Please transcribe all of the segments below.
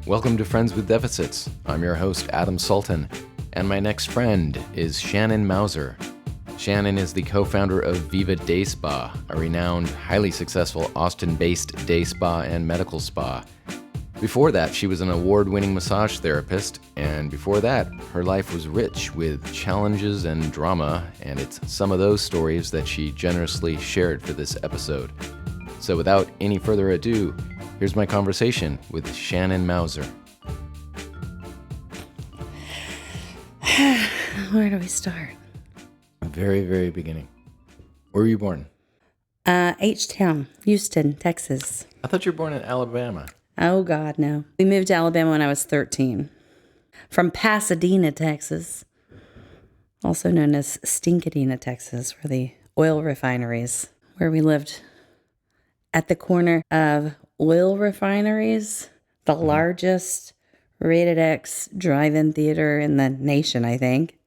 Welcome to Friends with Deficits. I'm your host, Adam Sultan, and my next friend is Shannon Mouser. Shannon is the co-founder of Viva Day Spa, a renowned, highly successful Austin-based day spa and medical spa. Before that, she was an award-winning massage therapist, and before that, her life was rich with challenges and drama, and it's some of those stories that she generously shared for this episode. So without any further ado, here's my conversation with Shannon Mouser. Where do we start? Very, very beginning. Where were you born? H-Town, Houston, Texas. I thought you were born in Alabama. Oh, God, no. We moved to Alabama when I was 13. From Pasadena, Texas. Also known as Stinkadena, Texas, where the oil refineries, where we lived at the corner of oil refineries, the largest rated X drive-in theater in the nation, I think,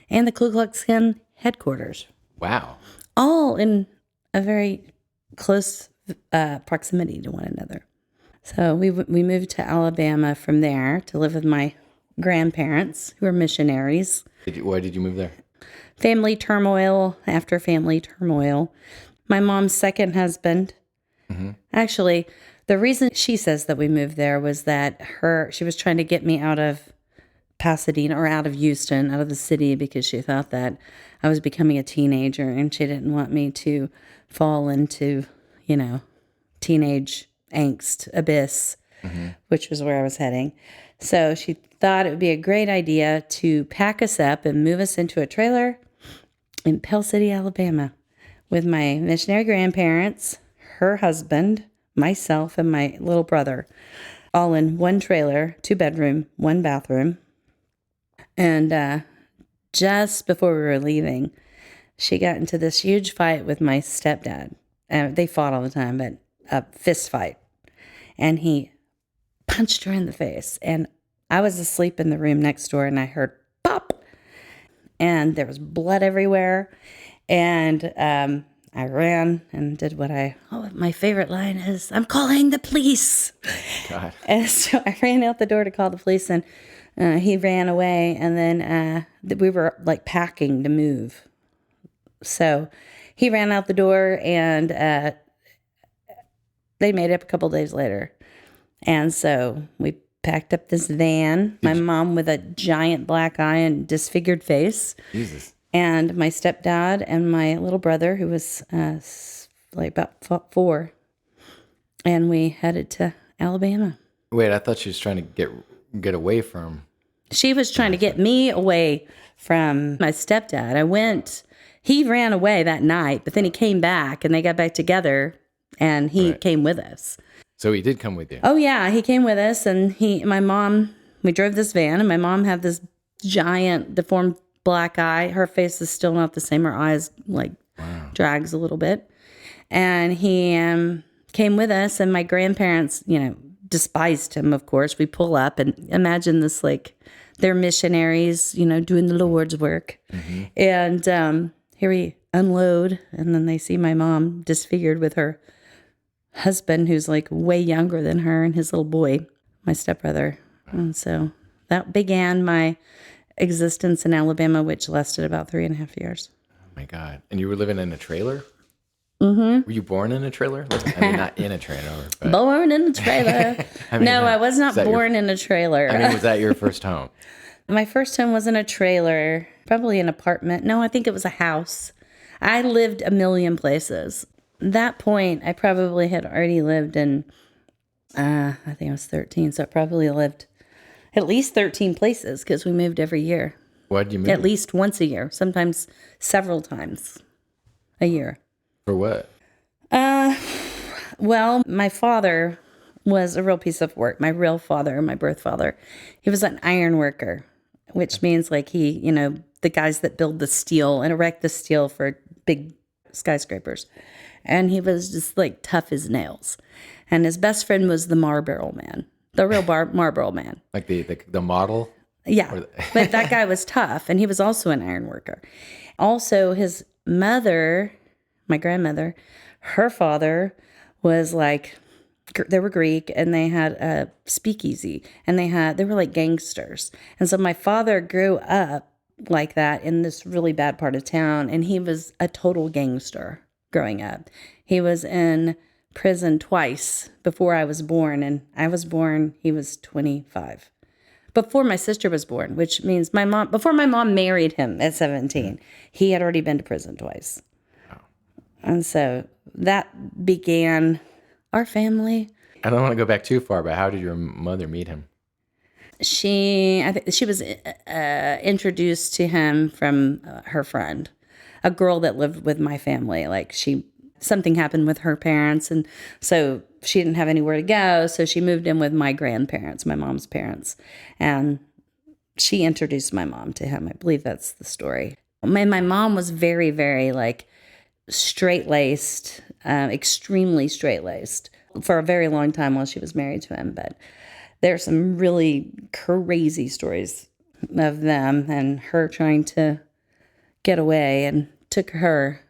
and the Ku Klux Klan headquarters. Wow. All in a very close proximity to one another. So we moved to Alabama from there to live with my grandparents, who were missionaries. Why did you move there? Family turmoil after family turmoil. My mom's second husband. Mm-hmm. Actually, the reason she says that we moved there was that she was trying to get me out of Pasadena or out of Houston, out of the city, because she thought that I was becoming a teenager and she didn't want me to fall into, teenage angst abyss, which was where I was heading. So she thought it would be a great idea to pack us up and move us into a trailer in Pell City, Alabama, with my missionary grandparents, her husband, myself, and my little brother, all in one trailer, 2-bedroom, 1 bathroom. And just before we were leaving, she got into this huge fight with my stepdad. They fought all the time, but a fist fight. And he punched her in the face. And I was asleep in the room next door, and I heard pop. And there was blood everywhere. And I ran and did my favorite line is, "I'm calling the police." God. And so I ran out the door to call the police, and he ran away. And then we were like packing to move. So he ran out the door, and they made up a couple days later. And so we packed up this van, my mom with a giant black eye and disfigured face. Jesus. And my stepdad and my little brother, who was about 4. And we headed to Alabama. Wait, I thought she was trying to get away from... She was trying to get me away from my stepdad. He ran away that night, but then he came back, and they got back together, and he came with us. So he did come with you? Oh, yeah, he came with us, and we drove this van, and my mom had this giant deformed black eye. Her face is still not the same. Her eyes drags a little bit. And he came with us, and my grandparents, despised him, of course. We pull up, and imagine this, they're missionaries, doing the Lord's work. Mm-hmm. And here we unload, and then they see my mom disfigured with her husband, who's way younger than her, and his little boy, my stepbrother. And so that began my existence in Alabama, which lasted about 3.5 years. Oh my God. And you were living in a trailer? Mm-hmm. Were you born in a trailer? I mean, not in a trailer. But... Born in a trailer. I was not born in a trailer. Was that your first home? My first home wasn't a trailer, probably an apartment. No, I think it was a house. I lived a million places. That point, I probably had already lived in, I think I was 13, so I probably lived at least 13 places because we moved every year. Why'd you move? At least once a year, sometimes several times a year. For what? Well, my father was a real piece of work. My real father, my birth father, he was an iron worker, which means he, the guys that build the steel and erect the steel for big skyscrapers. And he was just tough as nails. And his best friend was the Marlboro Man, the real Marlboro Man. Like the model? Yeah, but that guy was tough, and he was also an iron worker. Also, his mother, my grandmother, her father was They were Greek, and they had a speakeasy, and they were like gangsters. And so my father grew up like that in this really bad part of town, and he was a total gangster growing up. He was in prison twice before I was born, and I was born, he was 25. Before my sister was born, which means before my mom married him at 17, he had already been to prison twice. Wow. And so that began our family. I don't want to go back too far, but how did your mother meet him? I think she was introduced to him from her friend, a girl that lived with my family. Like something happened with her parents, and so she didn't have anywhere to go. So she moved in with my grandparents, my mom's parents, and she introduced my mom to him. I believe that's the story. My mom was very, very like straight-laced, extremely straight-laced for a very long time while she was married to him. But there's some really crazy stories of them and her trying to get away, and took her.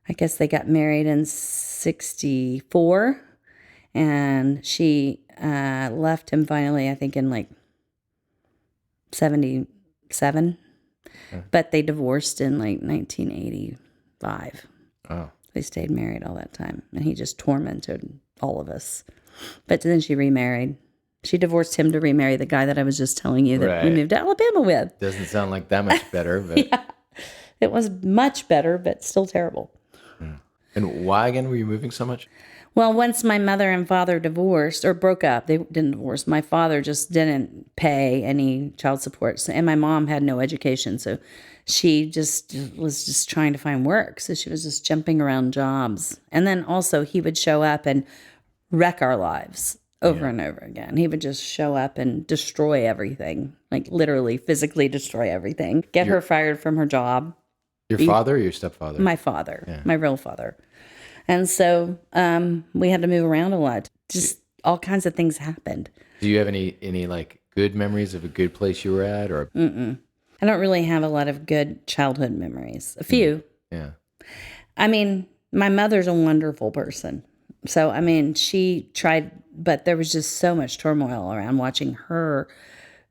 I guess they got married in 1964, and she left him finally, I think, in like 1977. Okay. But they divorced in like 1985. Oh. They stayed married all that time, and he just tormented all of us. But then she remarried. She divorced him to remarry the guy that I was just telling you that we moved to Alabama with. Doesn't sound like that much better. But yeah, it was much better, but still terrible. And why again were you moving so much? Well, once my mother and father divorced or broke up, they didn't divorce. My father just didn't pay any child support, and my mom had no education, so she just was just trying to find work. So she was just jumping around jobs. And then also he would show up and wreck our lives over and over again. He would just show up and destroy everything, like literally physically destroy everything, get her fired from her job. Your father or your stepfather? My father, my real father. And so we had to move around a lot. Just all kinds of things happened. Do you have any like good memories of a good place you were at? Or I don't really have a lot of good childhood memories. A few. Yeah. I mean, my mother's a wonderful person. So, I mean, she tried, but there was just so much turmoil around. Watching her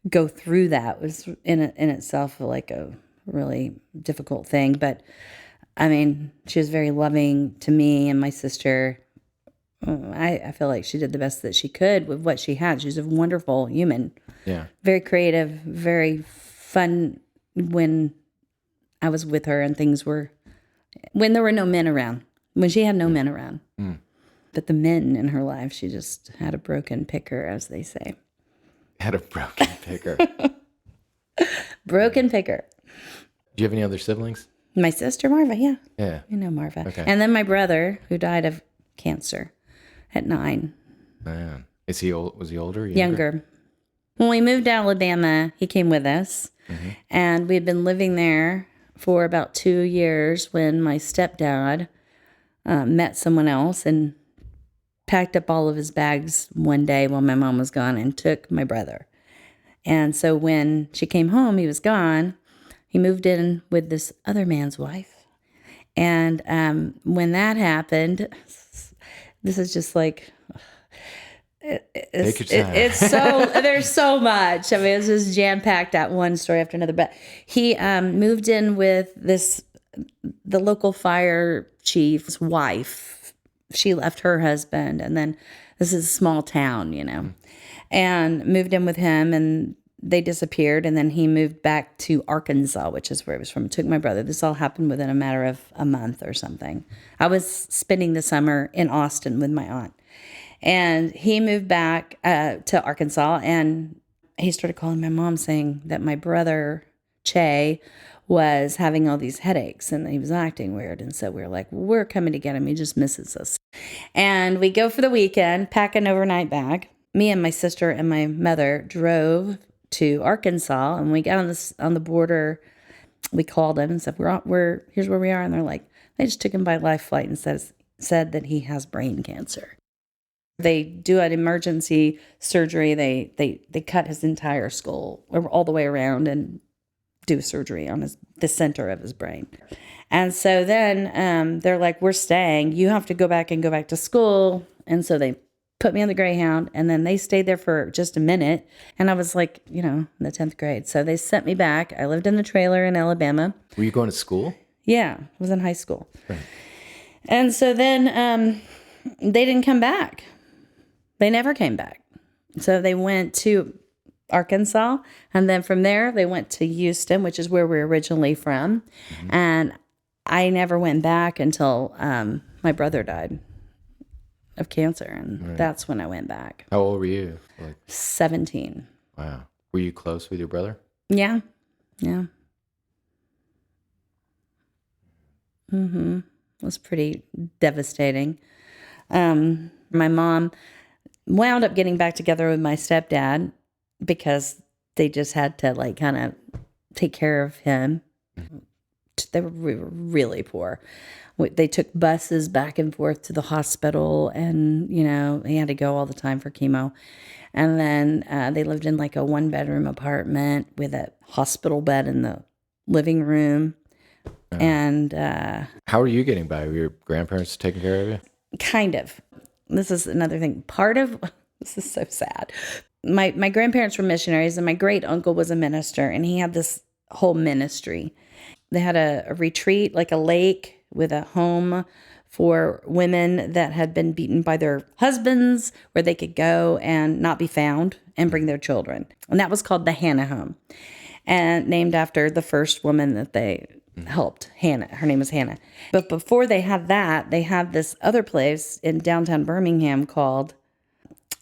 go through that was in itself like a really difficult thing. But, I mean, she was very loving to me and my sister. I feel like she did the best that she could with what she had. She's a wonderful human. Yeah. Very creative, very fun when I was with her and when there were no men around, when she had no men around. But the men in her life, she just had a broken picker, as they say. Had a broken picker. Broken picker. Do you have any other siblings? My sister, Marva, yeah. Yeah. I know Marva. Okay. And then my brother, who died of cancer at 9. Man. Is he old? Was he older? Younger. When we moved to Alabama, he came with us. Mm-hmm. And we had been living there for about 2 years when my stepdad met someone else and packed up all of his bags one day while my mom was gone and took my brother. And so when she came home, he was gone. He moved in with this other man's wife. And when that happened, this is just like... It's so there's so much. I mean, it's just jam packed at one story after another. But he moved in with the local fire chief's wife. She left her husband, and then this is a small town, and moved in with him, and they disappeared. And then he moved back to Arkansas, which is where he was from. Took my brother. This all happened within a matter of a month or something. I was spending the summer in Austin with my aunt. And he moved back to Arkansas, and he started calling my mom saying that my brother, Che, was having all these headaches and he was acting weird. And so we were like, we're coming to get him. He just misses us. And we go for the weekend, pack an overnight bag. Me and my sister and my mother drove to Arkansas, and we got on the border. We called them and said, here's where we are. And they're like, they just took him by life flight and said that he has brain cancer. They do an emergency surgery. They cut his entire skull all the way around and do surgery on the center of his brain. And so then they're like, we're staying. You have to go back to school. And so they put me on the Greyhound, and then they stayed there for just a minute. And I was like, in the 10th grade. So they sent me back. I lived in the trailer in Alabama. Were you going to school? Yeah, I was in high school. Right. And so then they didn't come back. They never came back. So they went to Arkansas, and then from there they went to Houston, which is where we're originally from. Mm-hmm. And I never went back until my brother died of cancer, and that's when I went back. How old were you? 17. Wow. Were you close with your brother? Yeah. Mm-hmm. It was pretty devastating. My mom wound up getting back together with my stepdad because they just had to kind of take care of him. They were really poor. They took buses back and forth to the hospital, and, he had to go all the time for chemo. And then they lived in a 1-bedroom apartment with a hospital bed in the living room. And how are you getting by? Were your grandparents taking care of you? Kind of. This is another thing. This is so sad. My grandparents were missionaries, and my great uncle was a minister, and he had this whole ministry. They had a retreat, like a lake with a home for women that had been beaten by their husbands, where they could go and not be found and bring their children. And that was called the Hannah Home, and named after the first woman that they helped, Hannah. Her name was Hannah. But before they had that, they had this other place in downtown Birmingham called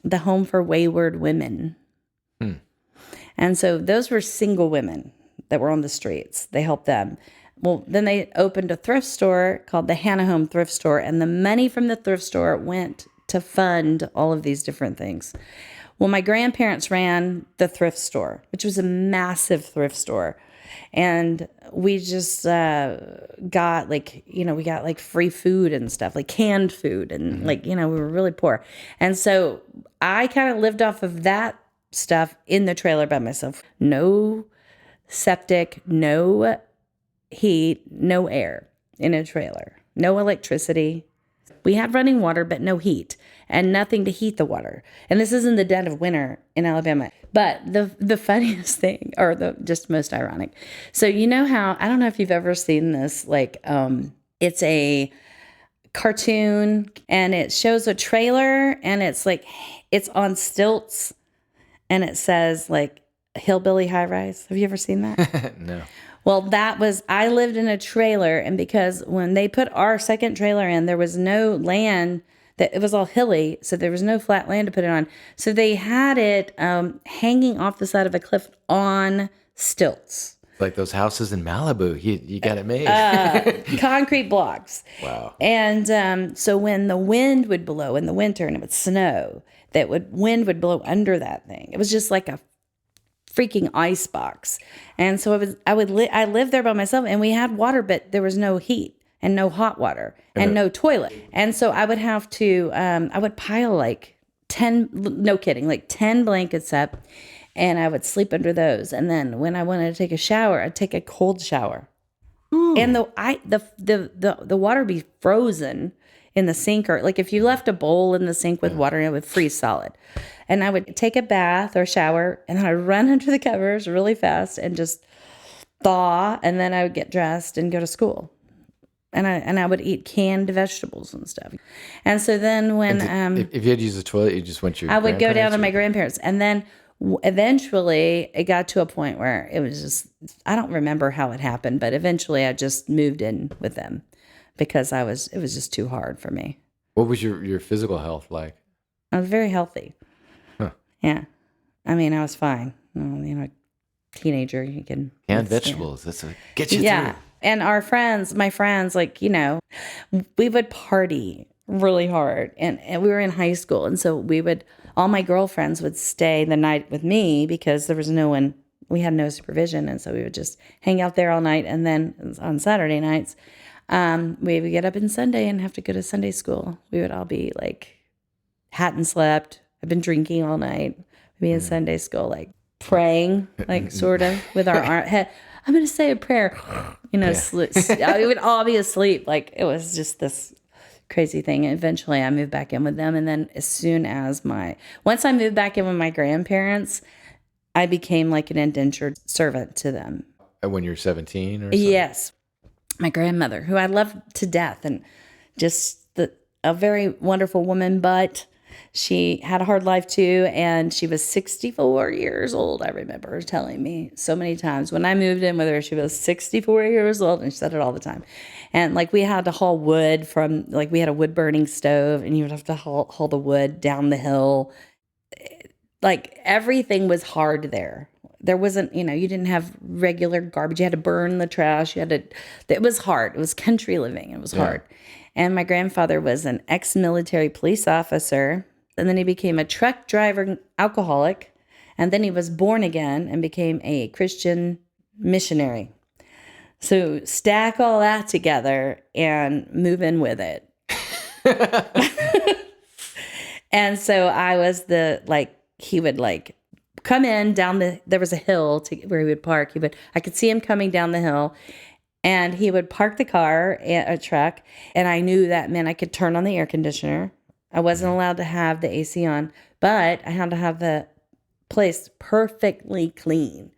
the Home for Wayward Women. And so those were single women that were on the streets. They helped them. Well, then they opened a thrift store called the Hannah Home Thrift Store, and the money from the thrift store went to fund all of these different things. Well, my grandparents ran the thrift store, which was a massive thrift store. And we just got we got free food and stuff, canned food. And we were really poor. And so I kind of lived off of that stuff in the trailer by myself. No septic, no heat, no air in a trailer, no electricity. We had running water, but no heat, and nothing to heat the water. And this is in the dead of winter in Alabama. But the funniest thing, or the just most ironic. So how, I don't know if you've ever seen this, it's a cartoon, and it shows a trailer, and it's it's on stilts, and it says hillbilly high rise. Have you ever seen that? No. Well, I lived in a trailer, and because when they put our second trailer in, there was no land, that it was all hilly, so there was no flat land to put it on. So they had it hanging off the side of a cliff on stilts. Like those houses in Malibu, you got it made. Concrete blocks. Wow. And so when the wind would blow in the winter and it would snow, wind would blow under that thing. It was just like a freaking ice box. And so I lived there by myself, and we had water, but there was no heat and no hot water and no toilet. And so I would have to, I would pile 10, no kidding, 10 blankets up, and I would sleep under those. And then when I wanted to take a shower, I'd take a cold shower. Ooh. And the water would be frozen in the sink, or if you left a bowl in the sink with water, it would freeze solid. And I would take a bath or shower, and then I'd run under the covers really fast and just thaw, and then I would get dressed and go to school. And I would eat canned vegetables and stuff. And so then when if you had to use the toilet, you just went to your I would go down to my grandparents, and then eventually it got to a point where it was just, I don't remember how it happened, but eventually I just moved in with them because it was just too hard for me. What was your physical health like? I was very healthy. Huh. Yeah. I mean, I was fine. Teenager, you can canned vegetables. That's get you through. And my friends, we would party really hard, and we were in high school, and so all my girlfriends would stay the night with me because there was no one, we had no supervision, and so we would just hang out there all night, and then on Saturday nights, we would get up on Sunday and have to go to Sunday school. We would all be hadn't slept, I've been drinking all night, we'd be in Sunday school, praying, sort of, with our head. I'm going to say a prayer, we would all be asleep. It was just this crazy thing. Eventually I moved back in with them. And then once I moved back in with my grandparents, I became like an indentured servant to them. When you're 17 or something? Yes. My grandmother, who I loved to death and just a very wonderful woman, but she had a hard life too. And she was 64 years old. I remember her telling me so many times when I moved in with her, she was 64 years old, and she said it all the time. And like we had to haul wood we had a wood burning stove, and you would have to haul the wood down the hill. Like everything was hard there. There wasn't, you didn't have regular garbage. You had to burn the trash. It was hard. It was country living. It was hard. And my grandfather was an ex-military police officer. And then he became a truck driver alcoholic. And then he was born again and became a Christian missionary. So stack all that together and move in with it. And so I was he would come in there was a hill where he would park. I could see him coming down the hill, and he would park the car, a truck, and I knew that meant I could turn on the air conditioner. I wasn't allowed to have the AC on, but I had to have the place perfectly clean.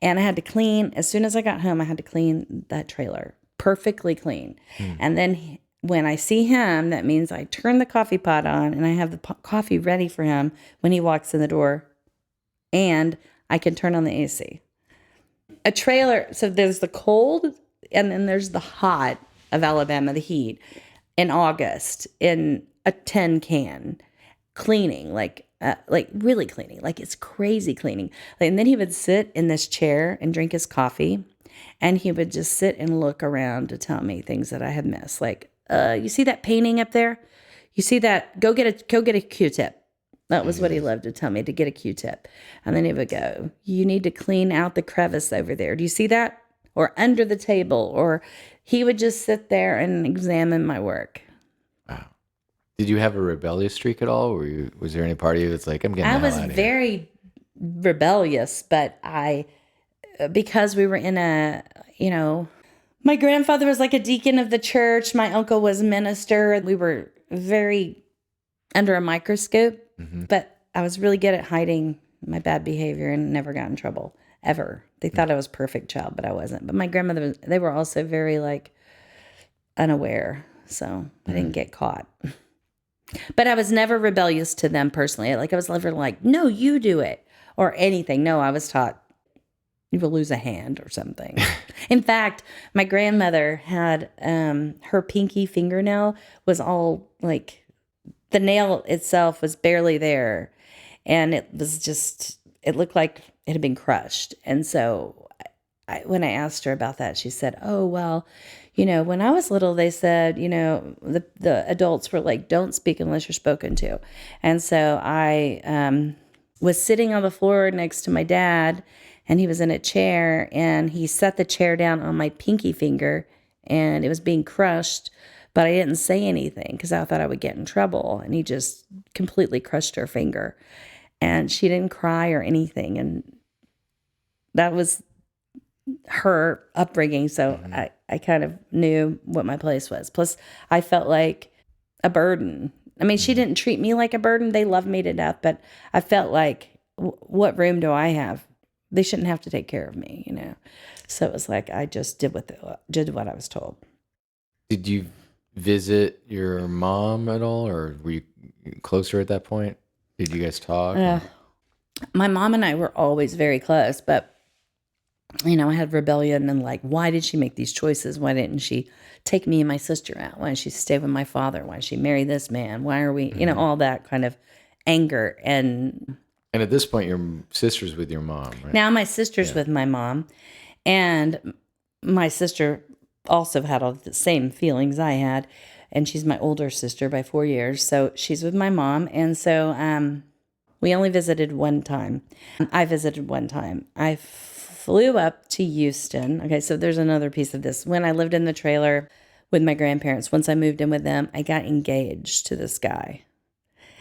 And I had to clean, as soon as I got home, I had to clean that trailer, perfectly clean. And then when I see him, that means I turn the coffee pot on, and I have the coffee ready for him when he walks in the door. And I can turn on the AC. A trailer, so there's the cold, and then there's the hot of Alabama, the heat, in August, in a tin can, cleaning, like really cleaning, like it's crazy cleaning. And then he would sit in this chair and drink his coffee, and he would just sit and look around to tell me things that I had missed. Like, you see that painting up there? You see that? Go get a Q-tip. That was what he loved to tell me, to get a Q-tip. And then he would go, you need to clean out the crevice over there. Do you see that? Or under the table. Or he would just sit there and examine my work. Wow. Did you have a rebellious streak at all? Was there any part of you that's like, I'm getting the hell out of here? I was very rebellious, but because we were in my grandfather was like a deacon of the church. My uncle was a minister. We were very under a microscope. But I was really good at hiding my bad behavior and never got in trouble, ever. They thought I was a perfect child, but I wasn't. But my grandmother, they were also very unaware. So I didn't get caught. But I was never rebellious to them personally. I was never no, you do it or anything. No, I was taught you will lose a hand or something. In fact, my grandmother had her pinky fingernail was all the nail itself was barely there, and it looked like it had been crushed. And so when I asked her about that, she said, oh, well, when I was little, they said, the adults were like, don't speak unless you're spoken to. And so I was sitting on the floor next to my dad, and he was in a chair, and he set the chair down on my pinky finger, and it was being crushed. But I didn't say anything because I thought I would get in trouble. And he just completely crushed her finger. And she didn't cry or anything. And that was her upbringing. So I kind of knew what my place was. Plus, I felt like a burden. I mean, she didn't treat me like a burden. They loved me to death. But I felt like, what room do I have? They shouldn't have to take care of me, So it was like I just did what I was told. Did you visit your mom at all, or were you closer at that point? Did you guys talk? My mom and I were always very close, but I had rebellion and why did she make these choices? Why didn't she take me and my sister out? Why did she stay with my father? Why did she marry this man? Why are we, all that kind of anger. And at this point, your sister's with your mom, right? Now my sister's with my mom, and my sister also had all the same feelings I had, and she's my older sister by 4 years, so she's with my mom. And so we only visited one time. I visited one time. I flew up to Houston. Okay, so there's another piece of this. When I lived in the trailer with my grandparents, once I moved in with them, I got engaged to this guy.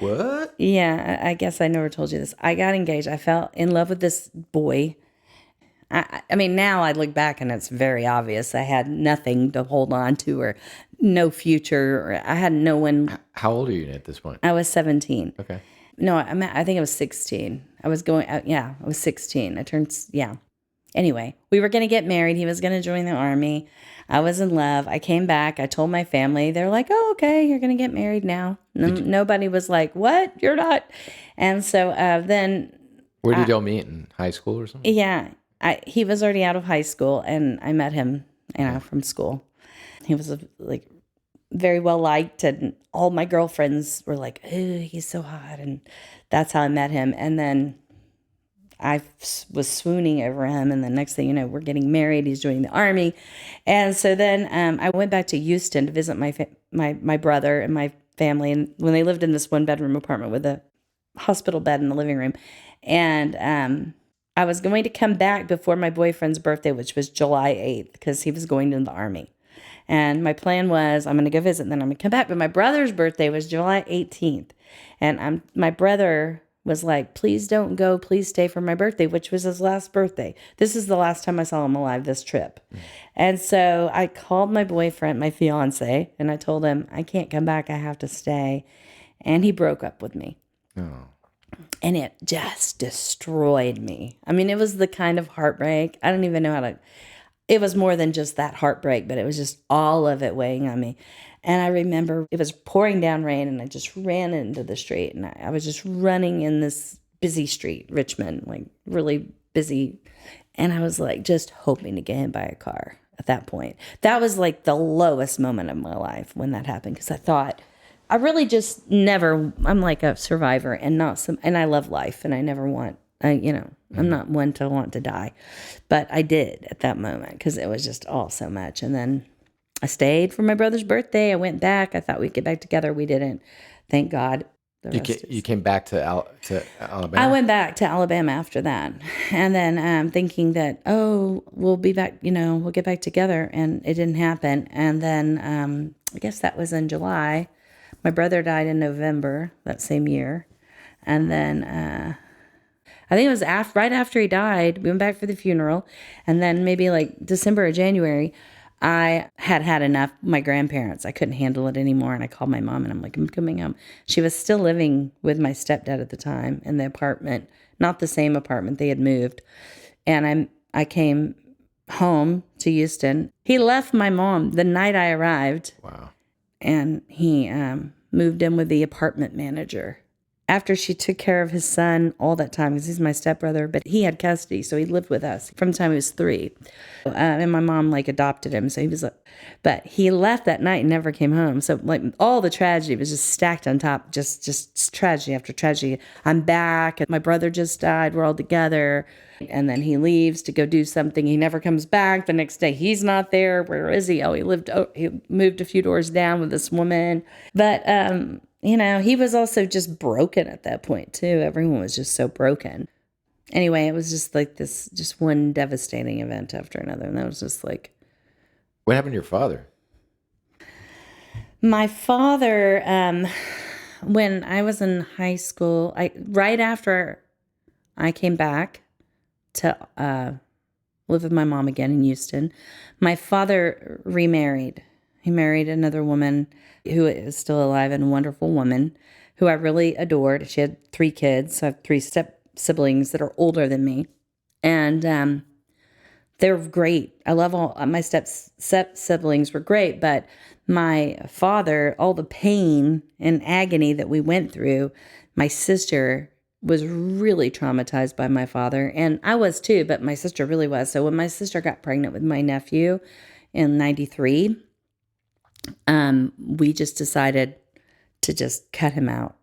What? Yeah, I guess I never told you this. I got engaged. I fell in love with this boy. I mean, now I look back and it's very obvious. I had nothing to hold on to or no future. Or I had no one. How old are you at this point? I was 17. Okay. No, I think I was 16. I was going out. Yeah, I was 16. I turned, yeah. Anyway, we were going to get married. He was going to join the army. I was in love. I came back. I told my family. They're like, oh, okay, you're going to get married now. Nobody was like, what? You're not. And so then. Where did y'all meet? In high school or something? Yeah. He was already out of high school and I met him, from school. He was like very well liked and all my girlfriends were like, oh, he's so hot. And that's how I met him. And then I was swooning over him. And the next thing you know, we're getting married. He's joining the army. And so then I went back to Houston to visit my brother and my family. And when they lived in this 1-bedroom apartment with a hospital bed in the living room. And I was going to come back before my boyfriend's birthday, which was July 8th, because he was going to the army. And my plan was I'm going to go visit and then I'm going to come back. But my brother's birthday was July 18th. And my brother was like, please don't go. Please stay for my birthday, which was his last birthday. This is the last time I saw him alive, this trip. And so I called my boyfriend, my fiance, and I told him, I can't come back. I have to stay. And he broke up with me. Oh. And it just destroyed me. I mean, it was the kind of heartbreak. I don't even know how to. It was more than just that heartbreak, but it was just all of it weighing on me. And I remember it was pouring down rain and I just ran into the street. And I was just running in this busy street, Richmond, like really busy. And I was like just hoping to get hit by a car at that point. That was like the lowest moment of my life when that happened because I thought, I really just never, I'm like a survivor and and I love life and I never want, I'm not one to want to die, but I did at that moment because it was just all so much. And then I stayed for my brother's birthday. I went back. I thought we'd get back together. We didn't. Thank God. You came back to Alabama? I went back to Alabama after that. And then thinking that, we'll be back, we'll get back together. And it didn't happen. And then I guess that was in July. My brother died in November that same year. And then I think it was right after he died, we went back for the funeral. And then maybe like December or January, I had enough. My grandparents, I couldn't handle it anymore. And I called my mom and I'm like, I'm coming home. She was still living with my stepdad at the time in the apartment, not the same apartment, they had moved. And I came home to Houston. He left my mom the night I arrived. Wow. And he moved in with the apartment manager after she took care of his son all that time because he's my stepbrother, but he had custody, so he lived with us from the time he was 3. And my mom adopted him, so he was but he left that night and never came home. So all the tragedy was just stacked on top, just tragedy after tragedy. I'm back, and my brother just died. We're all together, and then he leaves to go do something. He never comes back. The next day, he's not there. Where is he? He moved a few doors down with this woman, but he was also just broken at that point, too. Everyone was just so broken. Anyway, it was just like this, just one devastating event after another. And that was just like. What happened to your father? My father, when I was in high school, right after I came back to live with my mom again in Houston, my father remarried. He married another woman who is still alive and a wonderful woman who I really adored. She had 3 kids. So I have 3 siblings that are older than me. And they're great. I love all my step siblings were great. But my father, all the pain and agony that we went through, my sister was really traumatized by my father. And I was too, but my sister really was. So when my sister got pregnant with my nephew in 93, we just decided to just cut him out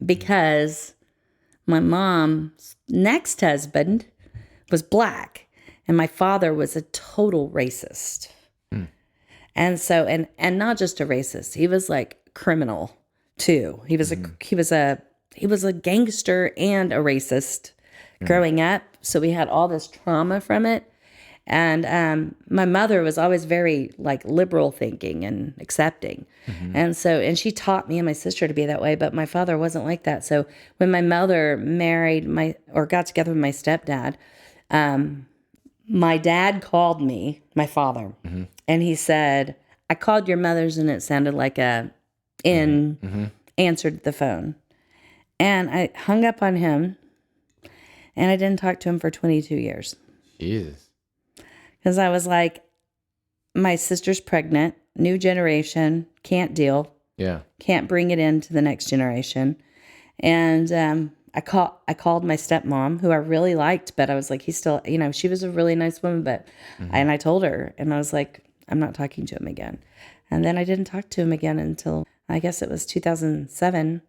because my mom's next husband was black and my father was a total racist. And so, and not just a racist, he was like criminal too. He was a gangster and a racist growing up. So we had all this trauma from it. And my mother was always very liberal thinking and accepting. And so, and she taught me and my sister to be that way, but my father wasn't like that. So when my mother got together with my stepdad, my dad called me, my father, and he said, I called your mother's and it sounded like answered the phone. And I hung up on him and I didn't talk to him for 22 years. Jesus. Because I was like, my sister's pregnant, new generation, can't deal. Yeah. Can't bring it into the next generation. And I called my stepmom, who I really liked, but I was like, he's still, she was a really nice woman, but, and I told her, and I was like, I'm not talking to him again. And then I didn't talk to him again until, I guess it was 2007.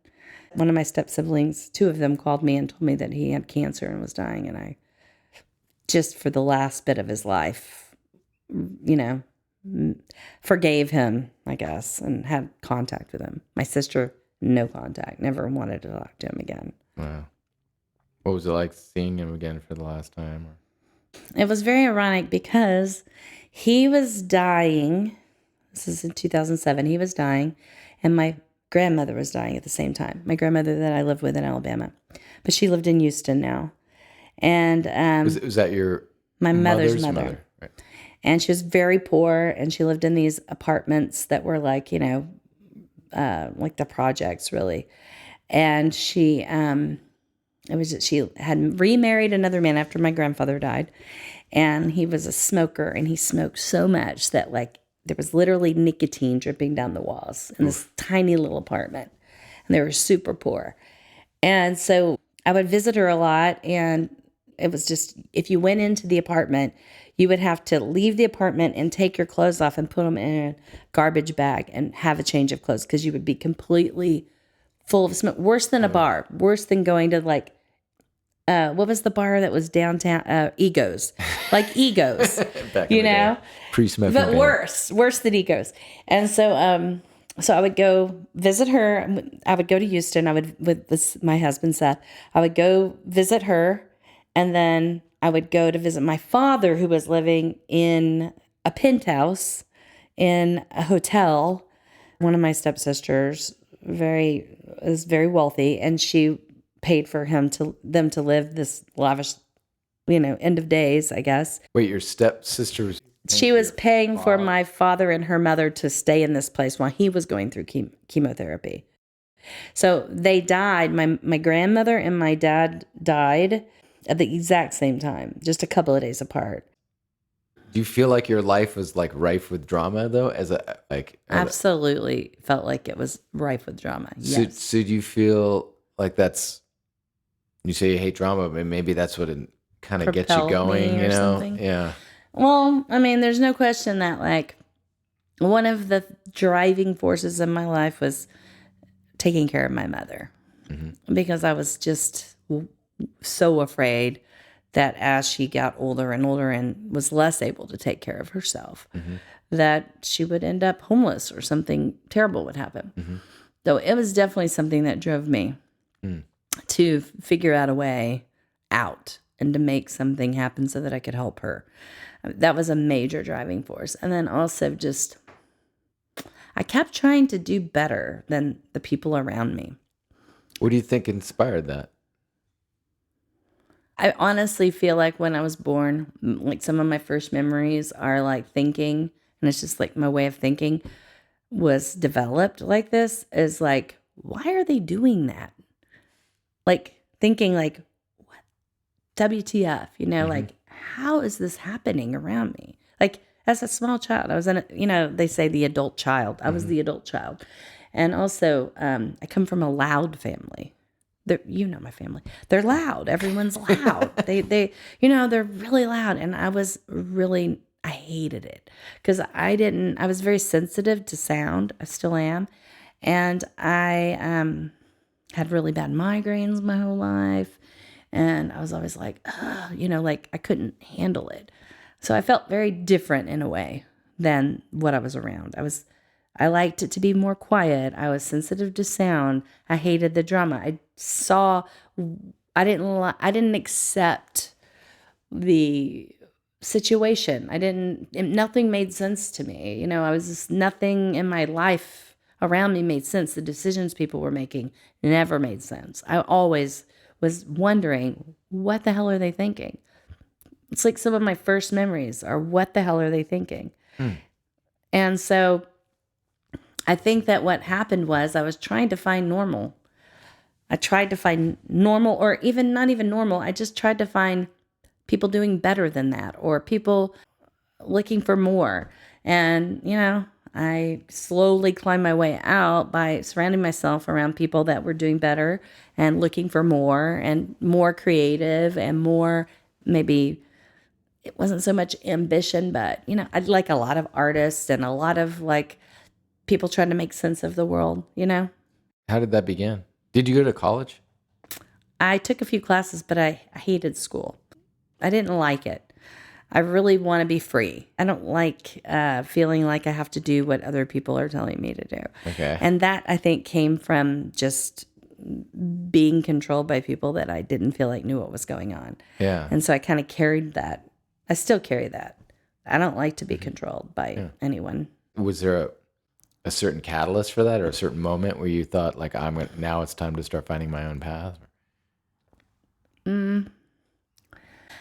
One of my step siblings, two of them called me and told me that he had cancer and was dying. And I just, for the last bit of his life, forgave him, I guess, and had contact with him. My sister, no contact, never wanted to talk to him again. Wow. What was it like seeing him again for the last time? It was very ironic because he was dying. This is in 2007. He was dying, and my grandmother was dying at the same time. My grandmother that I lived with in Alabama, but she lived in Houston now. And was that your my mother's mother? Right. And she was very poor, and she lived in these apartments that were like, like the projects, really. And she had remarried another man after my grandfather died, and he was a smoker, and he smoked so much that like there was literally nicotine dripping down the walls in this tiny little apartment, and they were super poor. And so I would visit her a lot, and it was just, if you went into the apartment, you would have to leave the apartment and take your clothes off and put them in a garbage bag and have a change of clothes because you would be completely full of smoke. Worse than a bar. Worse than going to like, what was the bar that was downtown? Egos. Like Egos. Back in the day. Pre-smoking. But worse than Egos. And so, so I would go visit her. I would go to Houston. My husband Seth. I would go visit her, and then I would go to visit my father, who was living in a penthouse in a hotel. One of my stepsisters is very wealthy, and she paid for them to live this lavish, end of days, I guess. Wait, your stepsister was... She was paying for my father and her mother to stay in this place while he was going through chemotherapy. So they died. My grandmother and my dad died at the exact same time, just a couple of days apart. Do you feel like your life was like rife with drama though? Absolutely felt like it was rife with drama. Yes. So do you feel like you say you hate drama, but maybe that's what it kind of gets you going, something? Yeah. Well, I mean, there's no question that like one of the driving forces in my life was taking care of my mother, because I was just so afraid that as she got older and older and was less able to take care of herself, that she would end up homeless or something terrible would happen. So it was definitely something that drove me to figure out a way out and to make something happen so that I could help her. That was a major driving force. And then also just, I kept trying to do better than the people around me. What do you think inspired that? I honestly feel like when I was born, like some of my first memories are like thinking, and it's just like my way of thinking was developed like this, is like, why are they doing that? Like thinking like, what? WTF, like, how is this happening around me? Like as a small child, I was they say the adult child. I was the adult child. And also, I come from a loud family. My family. They're loud. Everyone's loud. They're really loud. And I hated it because I was very sensitive to sound. I still am. And I had really bad migraines my whole life. And I was always like, like I couldn't handle it. So I felt very different in a way than what I was around. I liked it to be more quiet. I was sensitive to sound. I hated the drama. I didn't accept the situation. Nothing made sense to me. Nothing in my life around me made sense. The decisions people were making never made sense. I always was wondering, what the hell are they thinking? It's like some of my first memories are, what the hell are they thinking? And so I think that what happened was I was trying to find normal. I tried to find normal, or even not even normal. I just tried to find people doing better than that, or people looking for more. And, I slowly climbed my way out by surrounding myself around people that were doing better and looking for more and more creative and more, maybe it wasn't so much ambition, but, I'd like a lot of artists and a lot of like people trying to make sense of the world, How did that begin? Did you go to college? I took a few classes, but I hated school. I didn't like it. I really want to be free. I don't like feeling like I have to do what other people are telling me to do. Okay. And that, I think, came from just being controlled by people that I didn't feel like knew what was going on. Yeah. And so I kind of carried that. I still carry that. I don't like to be controlled by anyone. Was there a certain catalyst for that, or a certain moment where you thought, like, now it's time to start finding my own path?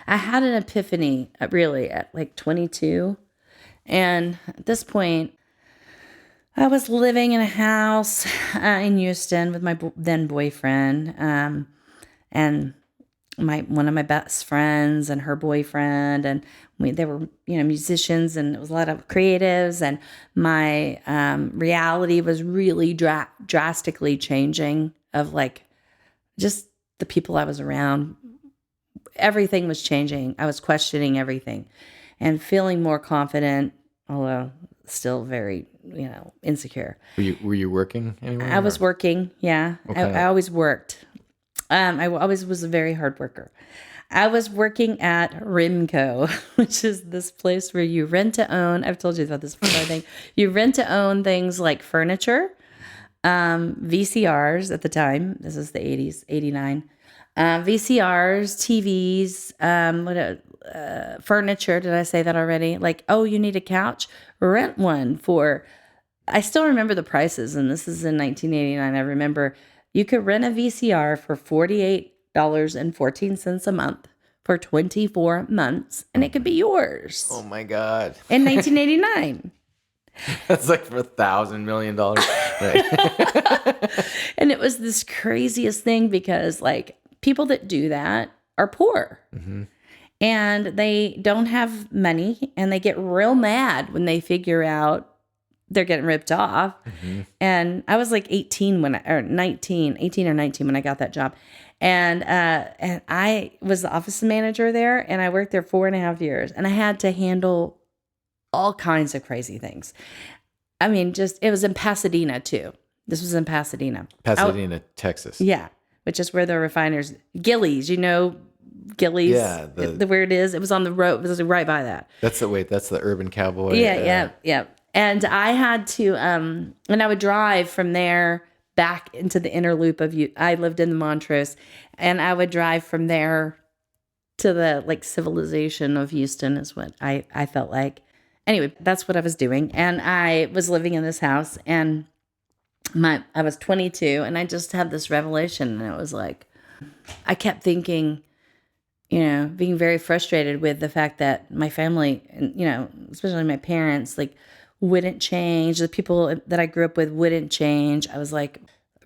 I had an epiphany, really, at like 22. And at this point, I was living in a house in Houston with my then boyfriend, and one of my best friends and her boyfriend, and they were musicians, and it was a lot of creatives, and my reality was really drastically changing, of like just the people I was around. Everything was changing. I was questioning everything and feeling more confident, although still very, insecure. Were you working anywhere? I was working. Yeah. I always worked. I always was a very hard worker. I was working at Rimco, which is this place where you rent to own. I've told you about this before, I think. You rent to own things like furniture, VCRs at the time. This is the 80s, 89. VCRs, TVs, furniture. Did I say that already? Like, oh, you need a couch? Rent one for, I still remember the prices, and this is in 1989. I remember you could rent a VCR for $48.14 a month for 24 months, and it could be yours. Oh my God. In 1989. That's like for $1,000 million. Right. And it was this craziest thing because, like, people that do that are poor. And they don't have money, and they get real mad when they figure out they're getting ripped off. And I was like 18 or 19 when I got that job. And I was the office manager there, and I worked there 4.5 years, and I had to handle all kinds of crazy things. I mean, it was in Pasadena too. This was in Pasadena. Texas. Yeah. Which is where the refiners, Gillies, Gillies. Yeah. Where it is. It was on the road. It was right by that. That's the Urban Cowboy. Yeah. And I had to, and I would drive from there back into the inner loop of I lived in the Montrose, and I would drive from there to the like civilization of Houston is what I felt like. Anyway, that's what I was doing. And I was living in this house, and I was 22, and I just had this revelation, and it was like, I kept thinking, being very frustrated with the fact that my family, and, especially my parents, like, wouldn't change. The people that I grew up with wouldn't change. I was like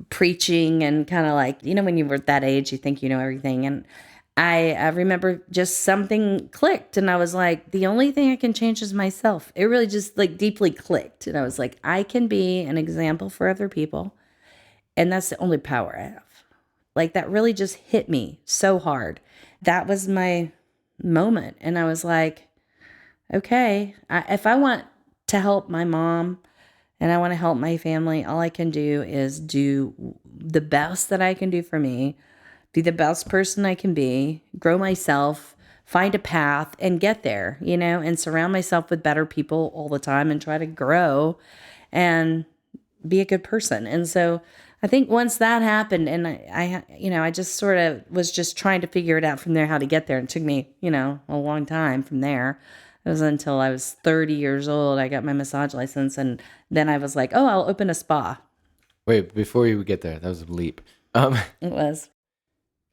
preaching and kind of like, when you were that age, you think you know everything. And I remember just something clicked, and I was like, the only thing I can change is myself. It really just like deeply clicked. And I was like, I can be an example for other people. And that's the only power I have. Like, that really just hit me so hard. That was my moment. And I was like, okay, if I want to help my mom and I want to help my family, all I can do is do the best that I can do for me, be the best person I can be, grow myself, find a path, and get there, and surround myself with better people all the time and try to grow and be a good person. And so I think once that happened, and I just sort of was just trying to figure it out from there, how to get there. It took me, a long time from there. It was until I was 30 years old, I got my massage license, and then I was like, oh, I'll open a spa. Wait, before you get there, that was a leap. It was.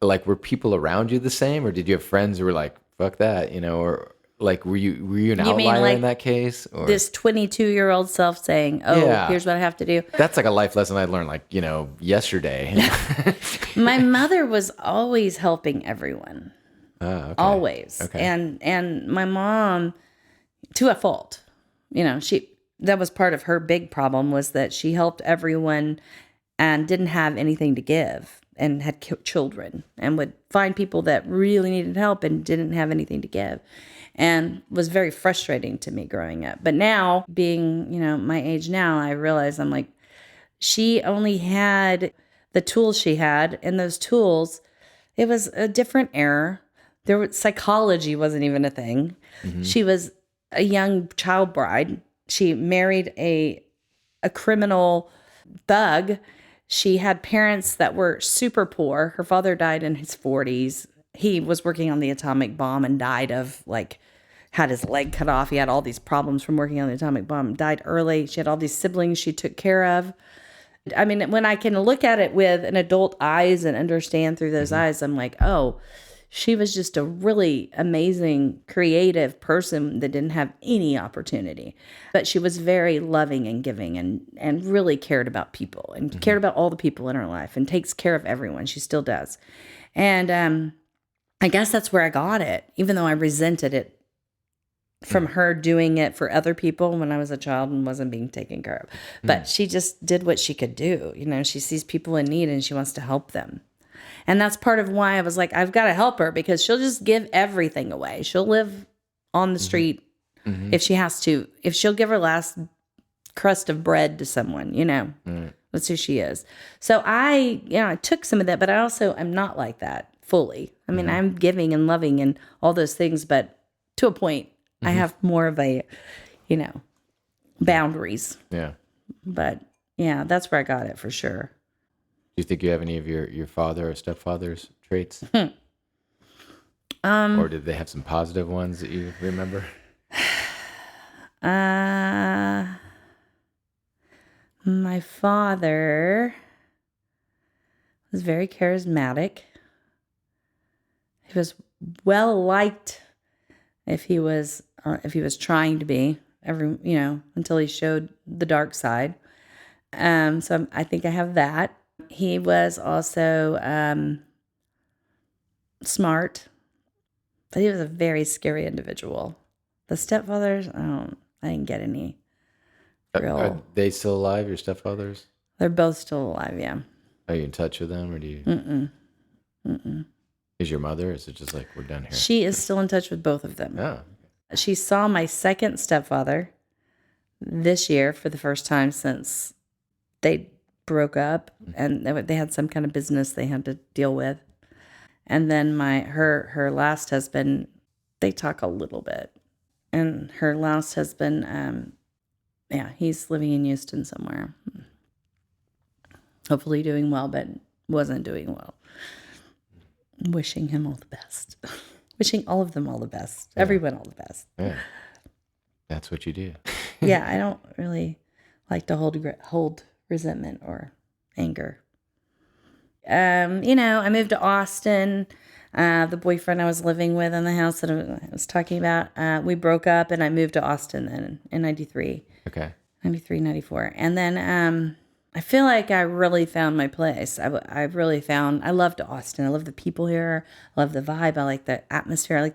Like, were people around you the same, or did you have friends who were like fuck that, or like, were you an You mean outlier like in that case? Or this 22-year-old self saying, oh, yeah, here's what I have to do? that's like a life lesson I learned, like, yesterday. My mother was always helping everyone. Okay. Always. Okay. And my mom, to a fault, that was part of her big problem, was that she helped everyone and didn't have anything to give, and had children, and would find people that really needed help and didn't have anything to give, and was very frustrating to me growing up. But now, being, my age now, I realize, I'm like, she only had the tools she had, and those tools, it was a different era. Psychology wasn't even a thing. Mm-hmm. She was a young child bride. She married a criminal thug. She had parents that were super poor. Her father died in his 40s. He was working on the atomic bomb and died had his leg cut off. He had all these problems from working on the atomic bomb, died early. She had all these siblings she took care of. I mean, when I can look at it with an adult eyes and understand through those eyes, I'm like, oh, she was just a really amazing, creative person that didn't have any opportunity. But she was very loving and giving, and really cared about people, and cared about all the people in her life, and takes care of everyone. She still does. And I guess that's where I got it, even though I resented it from her doing it for other people when I was a child and wasn't being taken care of. But she just did what she could do. She sees people in need and she wants to help them. And that's part of why I was like, I've got to help her, because she'll just give everything away. She'll live on the street if she has to. If she'll give her last crust of bread to someone, that's who she is. So I took some of that, but I also am not like that fully. I mean, I'm giving and loving and all those things, but to a point, I have more of a, boundaries. Yeah. But yeah, that's where I got it for sure. Do you think you have any of your father or stepfather's traits? Or did they have some positive ones that you remember? My father was very charismatic. He was well liked if he was trying to be, until he showed the dark side. So I think I have that. He was also smart, but he was a very scary individual. The stepfathers, I didn't get any real. Are they still alive, your stepfathers? They're both still alive, yeah. Are you in touch with them, or do you? Mm-mm. Is your mother? Is it just like, we're done here? She is still in touch with both of them. Oh. She saw my second stepfather this year for the first time since they broke up, and they had some kind of business they had to deal with. And then her last husband, they talk a little bit. And her last husband, he's living in Houston somewhere. Hopefully doing well, but wasn't doing well. Wishing him all the best. Wishing all of them all the best. Yeah. Everyone all the best. Yeah. That's what you do. Yeah, I don't really like to hold resentment or anger. I moved to Austin. The boyfriend I was living with in the house that I was talking about, we broke up, and I moved to Austin then in 93. Okay. 93, 94. And then I feel like I really found my place. I loved Austin. I love the people here. I love the vibe. I like the atmosphere.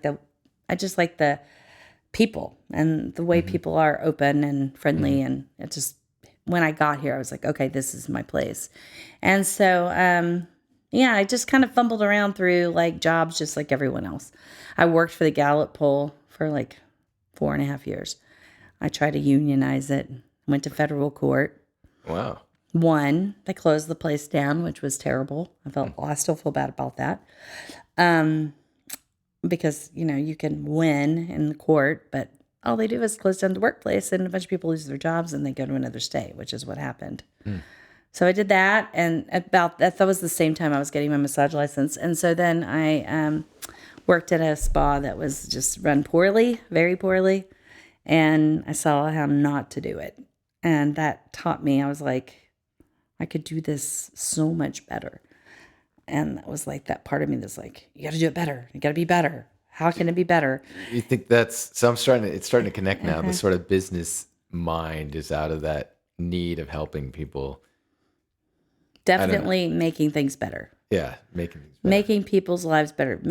I just like the people and the way people are open and friendly. And it just, when I got here, I was like, okay, this is my place. And so, I just kind of fumbled around through jobs just like everyone else. I worked for the Gallup poll for 4.5 years. I tried to unionize it, went to federal court. Wow. Won. They closed the place down, which was terrible. I still feel bad about that. Because, you can win in the court, but all they do is close down the workplace, and a bunch of people lose their jobs and they go to another state, which is what happened. So I did that, and about that was the same time I was getting my massage license. And so then I worked at a spa that was just run poorly, very poorly, and I saw how not to do it. And that taught me, I was like, I could do this so much better. And that was that part of me that's like, you got to do it better. You got to be better. How can it be better? You think so it's starting to connect now. The sort of business mind is out of that need of helping people. Definitely making things better. Yeah, making things better. Making people's lives better.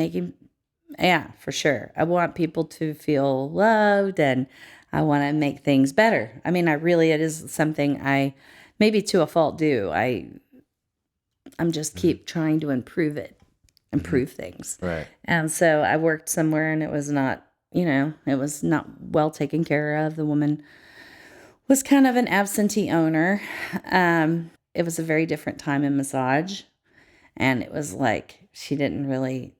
Yeah, for sure. I want people to feel loved, and I want to make things better. I mean, it is something I, maybe to a fault, do. I'm just keep trying to improve things. Right. And so I worked somewhere and it was not, it was not well taken care of. The woman was kind of an absentee owner. It was a very different time in massage. And it was like she didn't really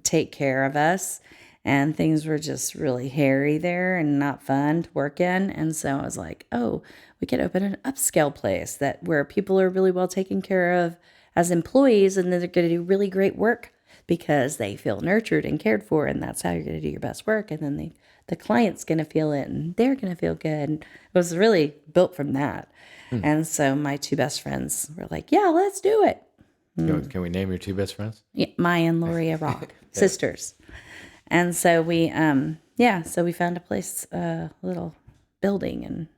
take care of us. And things were just really hairy there and not fun to work in. And so I was like, oh, we could open an upscale place where people are really well taken care of as employees, and then they're going to do really great work because they feel nurtured and cared for, and that's how you're going to do your best work. And then the client's going to feel it, and they're going to feel good. And it was really built from that. And so my two best friends were like, yeah, let's do it. Can we name your two best friends? Yeah, Maya and Loria Rock, sisters. And so we found a place, a little building. And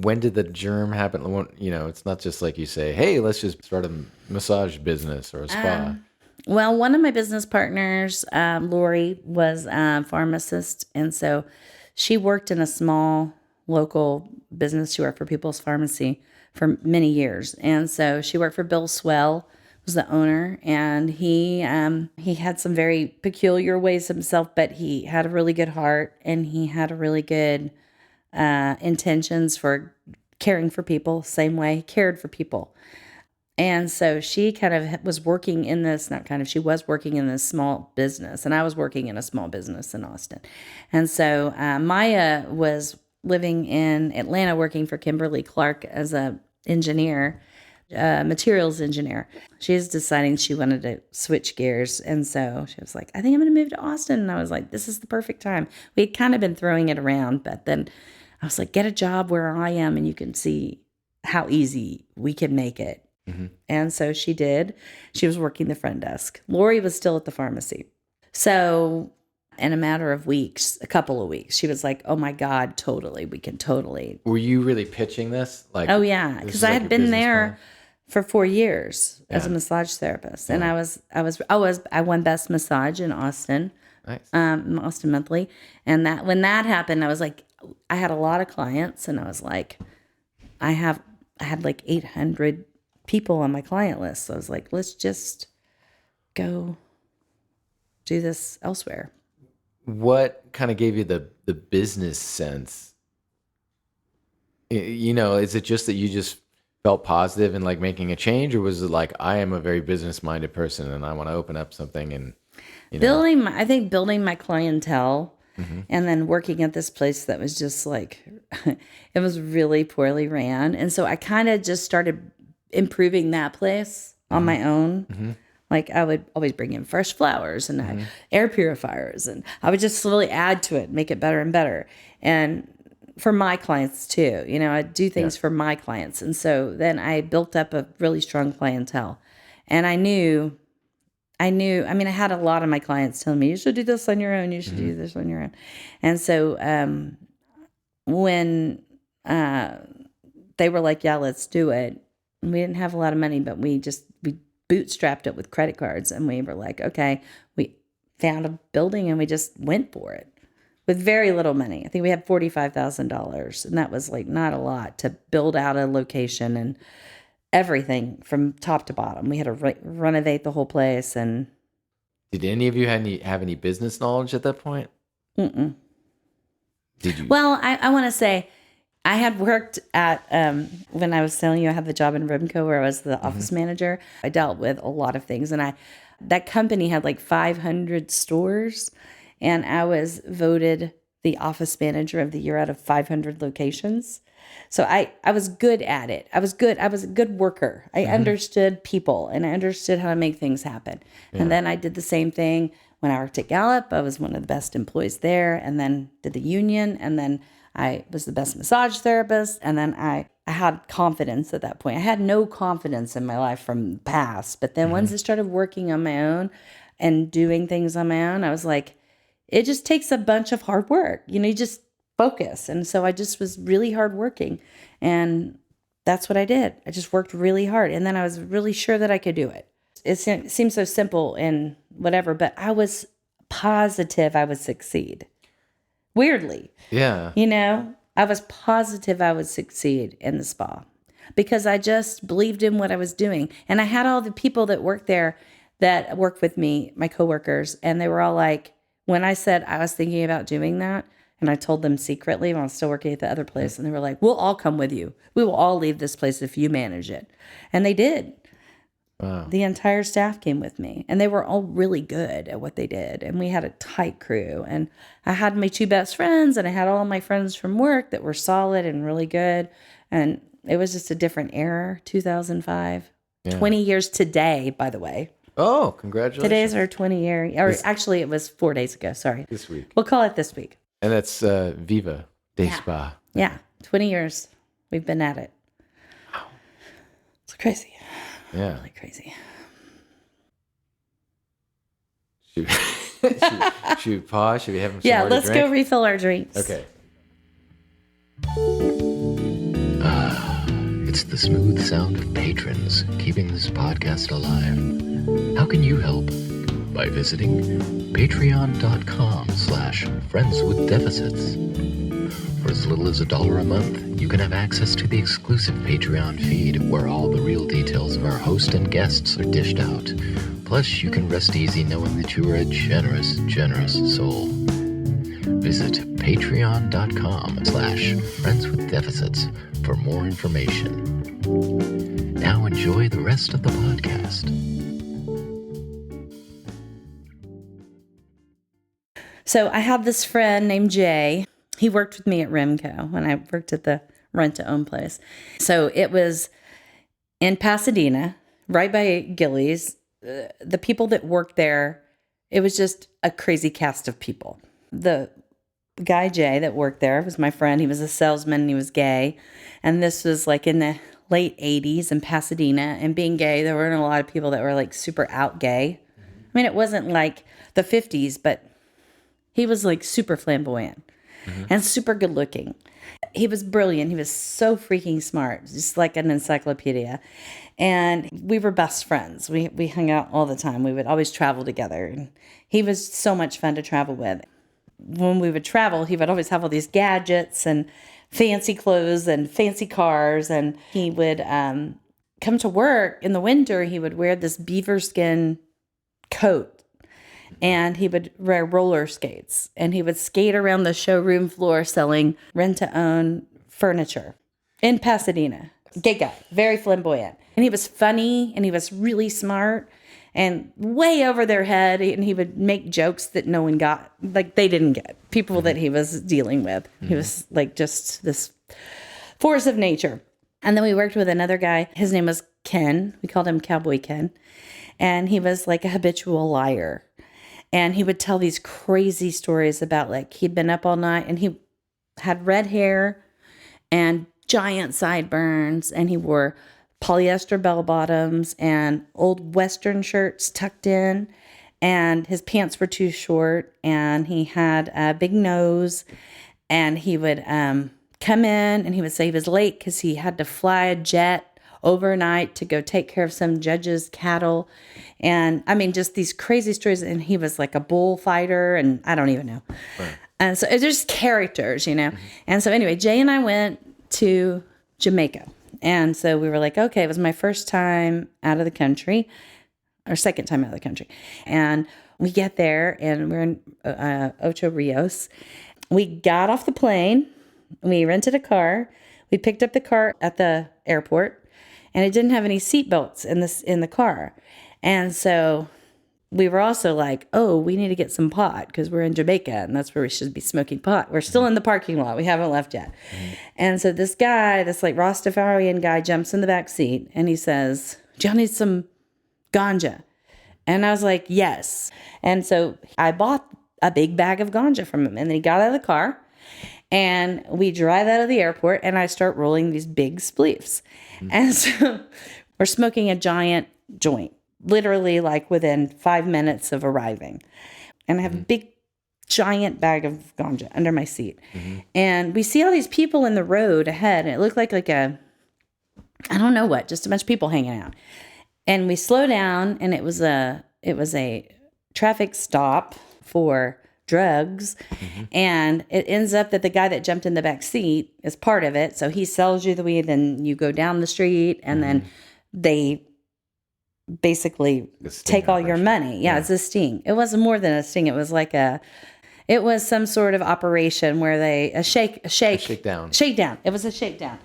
when did the germ happen? It's not just like you say, hey, let's just start a massage business or a spa. Well, one of my business partners, Lori, was a pharmacist. And so she worked in a small local business. She worked for People's Pharmacy for many years. And so she worked for Bill Swell, was the owner. And he had some very peculiar ways himself, but he had a really good heart, and he had a really good intentions for caring for people, same way he cared for people. And so she kind of was working in this, she was working in this small business, and I was working in a small business in Austin. And so Maya was living in Atlanta working for Kimberly Clark as a engineer, materials engineer. She was deciding she wanted to switch gears. And so she was like, I think I'm going to move to Austin. And I was like, this is the perfect time. We had kind of been throwing it around, but then I was like, get a job where I am and you can see how easy we can make it. Mm-hmm. And so she did. She was working the front desk. Lori was still at the pharmacy. So in a matter of weeks, a couple of weeks, she was like, oh my God, totally. We can totally. Were you really pitching this? Like, oh yeah. Because I had been there for 4 years as a massage therapist. And I won Best Massage in Austin. Nice. Austin Monthly. And when that happened, I was like, I had a lot of clients, and I was like, I had like 800 people on my client list. So I was like, let's just go do this elsewhere. What kind of gave you the business sense? Is it just that you just felt positive and like making a change, or was it like, I am a very business minded person and I want to open up something and building my clientele. Mm-hmm. And then working at this place that was just like, it was really poorly ran. And so I kind of just started improving that place on my own. Mm-hmm. Like I would always bring in fresh flowers and air purifiers, and I would just slowly add to it, make it better and better. And for my clients too, I'd do things for my clients. And so then I built up a really strong clientele. And I had a lot of my clients telling me, you should do this on your own. You should do this on your own. And so when they were like, yeah, let's do it. And we didn't have a lot of money, but we bootstrapped it with credit cards. And we were like, okay, we found a building and we just went for it with very little money. I think we had $45,000. And that was like not a lot to build out a location and everything from top to bottom. We had to renovate the whole place. And did any of you have any business knowledge at that point? Mm-mm. Did you? Well, I want to say I had worked at, when I was telling you I had the job in Ribco where I was the office manager. I dealt with a lot of things. And that company had like 500 stores. And I was voted the office manager of the year out of 500 locations. So I was good at it. I was a good worker. I understood people and I understood how to make things happen. Yeah. And then I did the same thing when I worked at Gallup. I was one of the best employees there, and then did the union. And then I was the best massage therapist. And then I had confidence at that point. I had no confidence in my life from the past. But then once I started working on my own and doing things on my own, I was like, it just takes a bunch of hard work. You just focus. And so I just was really hardworking. And that's what I did. I just worked really hard. And then I was really sure that I could do it. It seems so simple and whatever, but I was positive I would succeed. Weirdly. Yeah. I was positive I would succeed in the spa because I just believed in what I was doing. And I had all the people that worked there that worked with me, my coworkers, and they were all like, when I said I was thinking about doing that, and I told them secretly when I was still working at the other place, and they were like, we'll all come with you. We will all leave this place if you manage it. And they did. Wow. The entire staff came with me, and they were all really good at what they did. And we had a tight crew, and I had my 2 best friends, and I had all my friends from work that were solid and really good. And it was just a different era, 2005. Yeah. 20 years today, by the way. Oh, congratulations. Today's our 20-year, or actually it was 4 days ago, sorry. This week. We'll call it this week. And that's Viva Day Spa. Yeah, 20 years we've been at it. Wow. It's crazy. Yeah. Really crazy. Should we pause? Should we have some Yeah, more to let's drink? go refill our drinks. Okay. It's the smooth sound of patrons keeping this podcast alive. How can you help? By visiting patreon.com/friendswithdeficits. For as little as $1 a month, you can have access to the exclusive Patreon feed where all the real details of our host and guests are dished out. Plus, you can rest easy knowing that you are a generous, generous soul. Visit patreon.com/friendswithdeficits for more information. Now enjoy the rest of the podcast. So I have this friend named Jay. He worked with me at Remco when I worked at the rent-to-own place. So it was in Pasadena, right by Gillies. The people that worked there, it was just a crazy cast of people. The guy Jay that worked there was my friend. He was a salesman and he was gay. And this was like in the late 80s in Pasadena. And being gay, there weren't a lot of people that were like super out gay. I mean, it wasn't like the 50s, but he was like super flamboyant and super good looking. He was brilliant. He was so freaking smart, just like an encyclopedia. And we were best friends. We hung out all the time. We would always travel together. And he was so much fun to travel with. When we would travel, he would always have all these gadgets and fancy clothes and fancy cars. And he would come to work in the winter. He would wear this beaver skin coat. And he would wear roller skates. And he would skate around the showroom floor selling rent-to-own furniture in Pasadena. Gay guy, very flamboyant. And he was funny and he was really smart and way over their head. And he would make jokes that no one got, like they didn't get, people that he was dealing with. He was like just this force of nature. And then we worked with another guy. His name was Ken. We called him Cowboy Ken. And he was like a habitual liar. And he would tell these crazy stories about like he'd been up all night and he had red hair and giant sideburns and he wore polyester bell bottoms and old Western shirts tucked in and his pants were too short and he had a big nose and he would come in and he would say he was late because he had to fly a jet overnight to go take care of some judge's cattle. And I mean, just these crazy stories. And he was like a bullfighter and I don't even know. Right. And so it's just characters, you know? Mm-hmm. And so anyway, Jay and I went to Jamaica. And so we were like, okay, it was my first time out of the country or second time out of the country. And we get there and we're in Ocho Rios. We got off the plane. We rented a car. We picked up the car at the airport. And it didn't have any seat belts in the car. And so we were also like, oh, we need to get some pot because we're in Jamaica and that's where we should be smoking pot. We're still in the parking lot. We haven't left yet. Mm-hmm. And so this guy, this like Rastafarian guy jumps in the back seat and he says, do y'all need some ganja? And I was like, yes. And so I bought a big bag of ganja from him. And then he got out of the car. And we drive out of the airport and I start rolling these big spleefs. Mm-hmm. And so we're smoking a giant joint, literally like within 5 minutes of arriving. And I have a big giant bag of ganja under my seat. And we see all these people in the road ahead, and it looked like a, I don't know what, just a bunch of people hanging out. And we slow down, and it was a traffic stop for drugs. And it ends up that the guy that jumped in the back seat is part of it. So he sells you the weed, then you go down the street, and then they basically take all your money. Yeah, it's a sting. It wasn't more than a sting. It was like it was some sort of operation where a shakedown. It was a shakedown.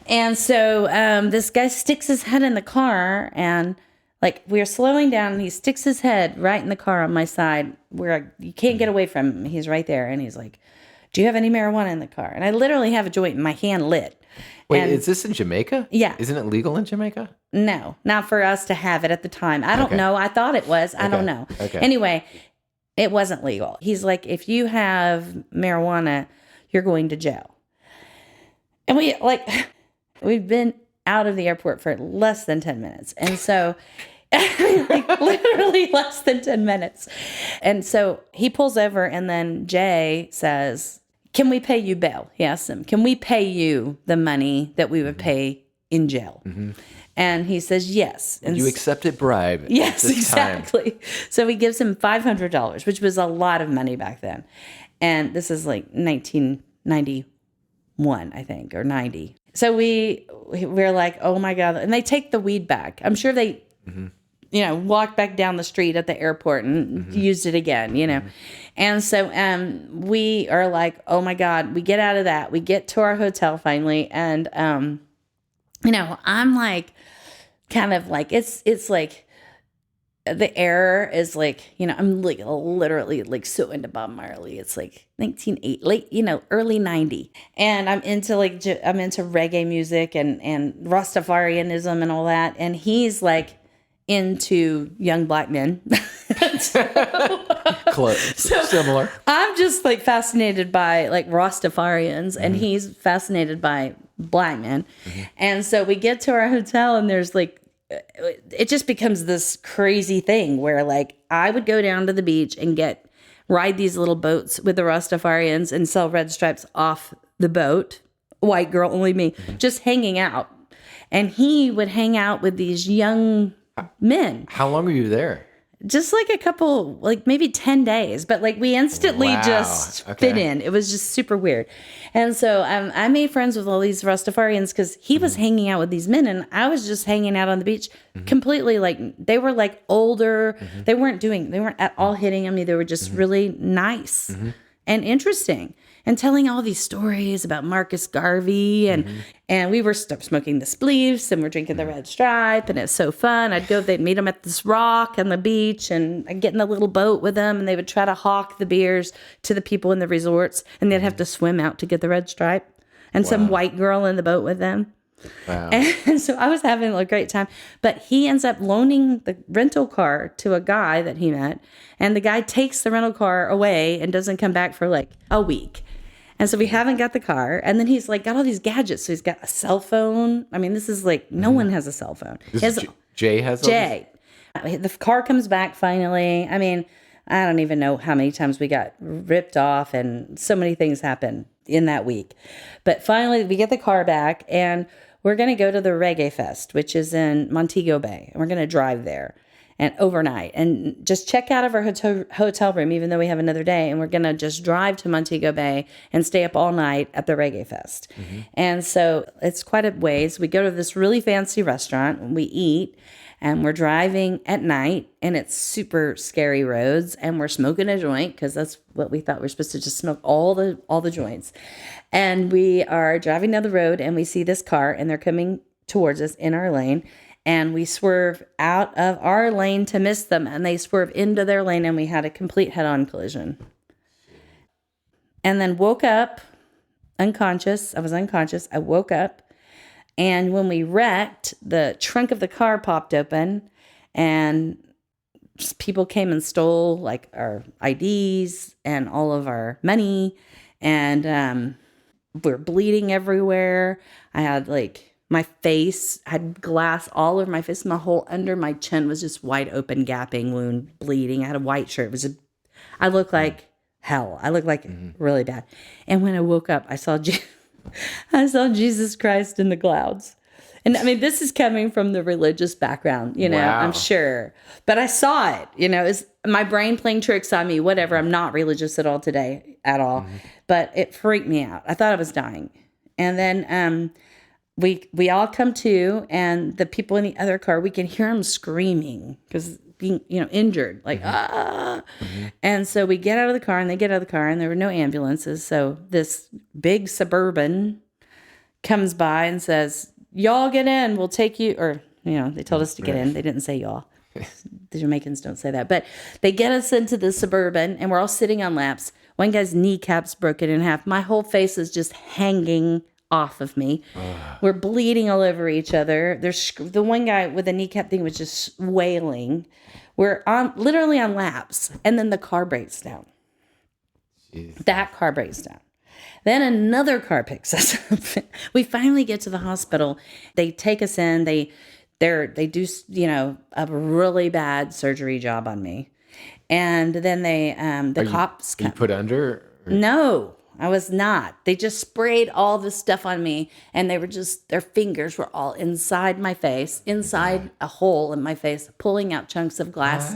And so this guy sticks his head in the car, and like we're slowing down, and he sticks his head right in the car on my side where you can't get away from him. He's right there. And he's like, "Do you have any marijuana in the car?" And I literally have a joint in my hand lit. Wait, and, is this in Jamaica? Yeah. Isn't it legal in Jamaica? No, not for us to have it at the time. I don't know. I thought it was. I don't know. Okay. Anyway, it wasn't legal. He's like, "If you have marijuana, you're going to jail." And we've been out of the airport for less than 10 minutes. And so like literally less than 10 minutes. And so he pulls over, and then Jay says, "Can we pay you bail?" He asks him, "Can we pay you the money that we would pay in jail?" And he says, "Yes." And you accepted bribe. Yes, this exactly. time. So he gives him $500, which was a lot of money back then. And this is like 1991, I think, or 90. So we're like, "Oh my God." And they take the weed back. I'm sure they, walked back down the street at the airport and used it again, And so we are like, "Oh my God." We get out of that. We get to our hotel finally. And, I'm like, kind of like, it's like, the air is like, I'm like literally like so into Bob Marley. It's like 1980, early 90. And I'm into reggae music and Rastafarianism and all that. And he's like into young black men. Close. Similar. I'm just like fascinated by like Rastafarians, and he's fascinated by black men. And so we get to our hotel, and there's like, it just becomes this crazy thing where like I would go down to the beach and ride these little boats with the Rastafarians and sell red stripes off the boat. White girl, only me, just hanging out. And he would hang out with these young men. How long were you there? Just like a couple, like maybe 10 days, but like we instantly just fit in. It was just super weird. And so I made friends with all these Rastafarians because he was hanging out with these men, and I was just hanging out on the beach completely like, they were like older. They weren't at all hitting on me. They were just really nice and interesting, and telling all these stories about Marcus Garvey, and we were smoking the spleefs, and we're drinking the red stripe, and it's so fun. They'd meet them at this rock on the beach, and I'd get in a little boat with them, and they would try to hawk the beers to the people in the resorts, and they'd have to swim out to get the red stripe, and some white girl in the boat with them. Wow. And so I was having a great time, but he ends up loaning the rental car to a guy that he met, and the guy takes the rental car away and doesn't come back for like a week. And so we haven't got the car. And then he's like got all these gadgets. So he's got a cell phone. I mean, this is like, no one has a cell phone. Jay has Jay. The car comes back finally. I mean, I don't even know how many times we got ripped off, and so many things happened in that week. But finally we get the car back, and we're going to go to the Reggae Fest, which is in Montego Bay. And we're going to drive there and overnight and just check out of our hotel room, even though we have another day. And we're going to just drive to Montego Bay and stay up all night at the Reggae Fest. And so it's quite a ways. We go to this really fancy restaurant, and we eat, and we're driving at night, and it's super scary roads, and we're smoking a joint because that's what we thought we were supposed to just smoke all the joints. And we are driving down the road, and we see this car, and they're coming towards us in our lane. And we swerve out of our lane to miss them, and they swerve into their lane, and we had a complete head-on collision. And then woke up unconscious. I was unconscious. I woke up, and when we wrecked, the trunk of the car popped open, and people came and stole like our IDs and all of our money, and we're bleeding everywhere. I had like, my face had glass all over my face. My whole under my chin was just wide open, gapping wound, bleeding. I had a white shirt. I looked like hell. I looked like really bad. And when I woke up, I saw Jesus Christ in the clouds. And I mean, this is coming from the religious background, Wow. I'm sure. But I saw it, it's my brain playing tricks on me, whatever. I'm not religious at all today, at all. But it freaked me out. I thought I was dying. And then we all come to, and the people in the other car, we can hear them screaming because being, injured, like, ah. And so we get out of the car, and they get out of the car, and there were no ambulances. So this big Suburban comes by and says, y'all get in, we'll take you, or, they told us to get in. They didn't say y'all. The Jamaicans don't say that. But they get us into the Suburban, and we're all sitting on laps. One guy's kneecap's broken in half. My whole face is just hanging off of me. We're bleeding all over each other. There's the one guy with the kneecap thing was just wailing. We're literally on laps, and then the car breaks down. Jeez. That car breaks down. Then another car picks us up. We finally get to the hospital. They take us in. They do, a really bad surgery job on me. And then the cops Are you put under? Or? No, I was not. They just sprayed all this stuff on me, and their fingers were all inside my face, inside a hole in my face, pulling out chunks of glass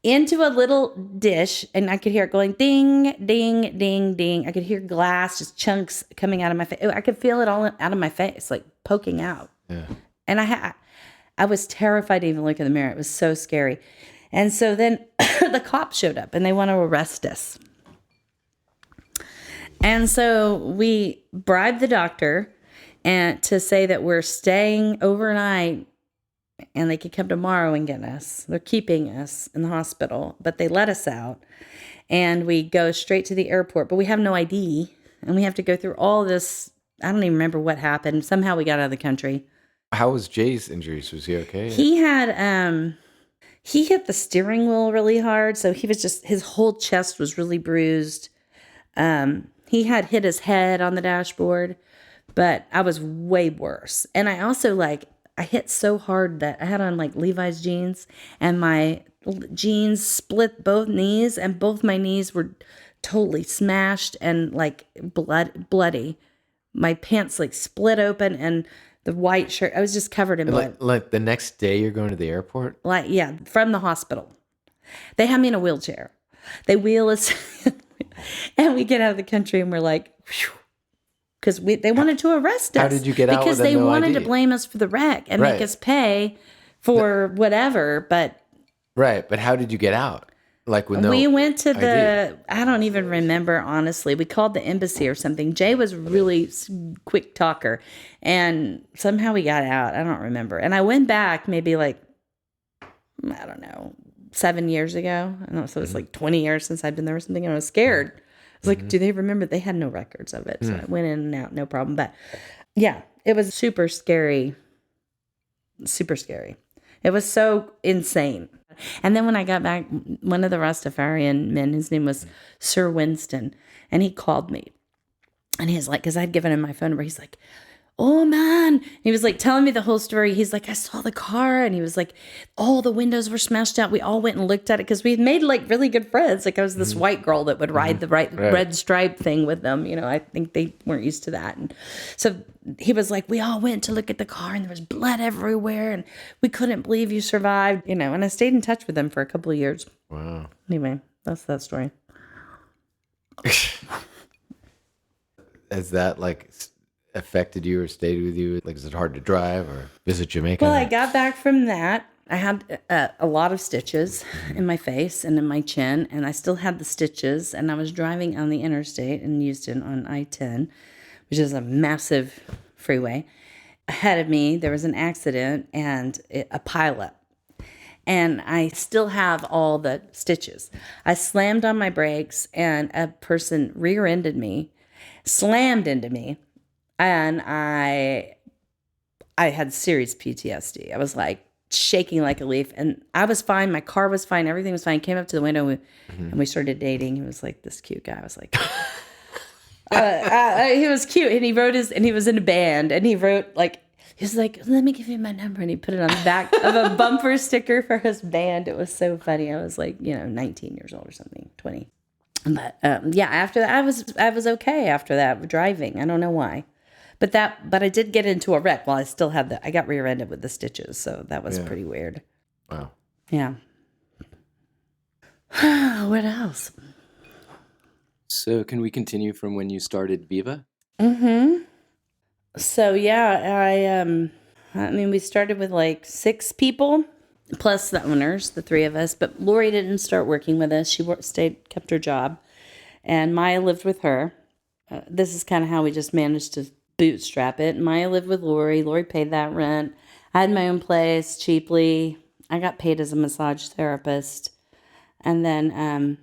into a little dish, and I could hear it going ding, ding, ding, ding. I could hear glass, just chunks coming out of my face. I could feel it all out of my face, like poking out. Yeah. And I was terrified to even look in the mirror. It was so scary. And so then the cops showed up, and they want to arrest us. And so we bribed the doctor to say that we're staying overnight and they could come tomorrow and get us. They're keeping us in the hospital, but they let us out. And we go straight to the airport, but we have no ID. And we have to go through all this. I don't even remember what happened. Somehow we got out of the country. How was Jay's injuries? Was he okay? He had, he hit the steering wheel really hard. So his whole chest was really bruised. He had hit his head on the dashboard, but I was way worse. And I also I hit so hard that I had on Levi's jeans, and my jeans split both knees, and both my knees were totally smashed and bloody. My pants split open, and the white shirt, I was just covered in blood. Like the next day you're going to the airport? Yeah, from the hospital. They have me in a wheelchair. They wheel us and we get out of the country, and we're like, because they wanted to arrest us. How did you get out because with they no wanted ID? To blame us for the wreck and make us pay for whatever. But right, but how did you get out? We went to ID? I don't even remember, honestly. We called the embassy or something. Jay was really quick talker, and somehow we got out. I don't remember. And I went back maybe I don't know, 7 years ago. I don't know, so it was 20 years since I'd been there or something. And I was scared. I was do they remember? They had no records of it. So I went in and out, no problem. But yeah, it was super scary. Super scary. It was so insane. And then when I got back, one of the Rastafarian men, his name was Sir Winston, and he called me. And he's because I'd given him my phone number. He's like, oh man. And he was telling me the whole story. He's I saw the car, and he was all the windows were smashed out. We all went and looked at it because we made really good friends. I was this white girl that would ride the red stripe thing with them. I think they weren't used to that. And so he was we all went to look at the car, and there was blood everywhere, and we couldn't believe you survived, and I stayed in touch with them for a couple of years. Wow. Anyway, that's that story. Has that affected you or stayed with you? Is it hard to drive or visit Jamaica? Well, I got back from that. I had a lot of stitches in my face and in my chin, and I still had the stitches, and I was driving on the interstate in Houston on I-10, which is a massive freeway. Ahead of me, there was an accident and a pileup, and I still have all the stitches. I slammed on my brakes, and a person rear-ended me, slammed into me, and I had serious PTSD. I was shaking like a leaf, and I was fine. My car was fine. Everything was fine. Came up to the window, and we started dating. He was this cute guy. I was he was cute, and he was in a band, and he wrote he was let me give you my number, and he put it on the back of a bumper sticker for his band. It was so funny. I was 19 years old or something, 20. But yeah, after that, I was okay after that driving. I don't know why, but I did get into a wreck while I still had I got rear-ended with the stitches, so that was pretty weird. Wow. Yeah. What else? So can we continue from when you started Viva? Mm-hmm. So yeah, I mean, we started with like 6 people, plus the owners, the 3 of us. But Lori didn't start working with us. She kept her job, and Maya lived with her. This is kind of how we just managed to bootstrap it. Maya lived with Lori. Lori paid that rent. I had my own place cheaply. I got paid as a massage therapist, and then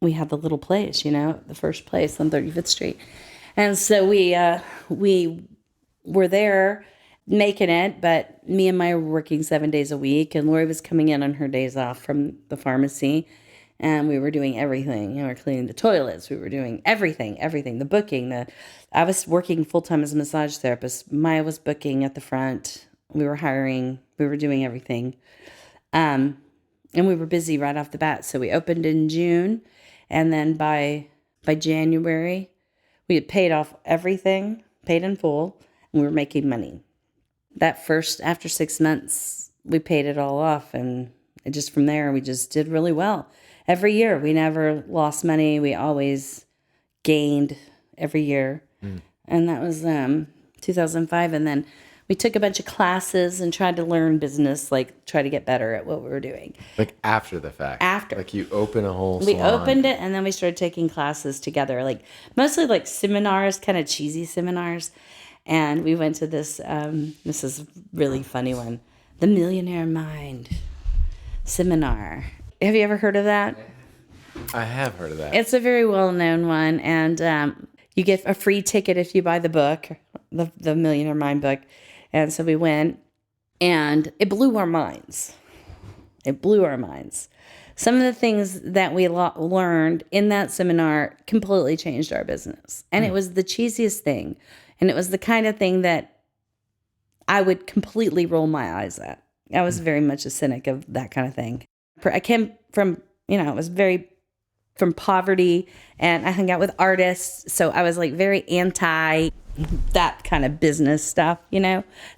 we had the little place, the first place on 35th Street. And so we were there making it, but me and Maya were working 7 days a week, and Lori was coming in on her days off from the pharmacy, and we were doing everything. We were cleaning the toilets. We were doing everything, the booking. I was working full-time as a massage therapist. Maya was booking at the front. We were hiring. We were doing everything. And we were busy right off the bat. So we opened in June, and then by January, we had paid off everything, paid in full, and we were making money. After 6 months, we paid it all off, and just from there, we just did really well. Every year, we never lost money. We always gained every year. And that was 2005. And then we took a bunch of classes and tried to learn business, like try to get better at what we were doing. Like after the fact? After. Like you open a whole We salon. opened it, and then we started taking classes together, like mostly like seminars, kind of cheesy seminars. And we went to this is a really funny one, the Millionaire Mind seminar. Have you ever heard of that? I have heard of that. It's a very well-known one, and you get a free ticket if you buy the book, the Millionaire Mind book. And so we went, and it blew our minds. It blew our minds. Some of the things that we learned in that seminar completely changed our business. And it was the cheesiest thing. And it was the kind of thing that I would completely roll my eyes at. I was very much a cynic of that kind of thing. I came from, it was very from poverty, and I hung out with artists. So I was like very anti that kind of business stuff,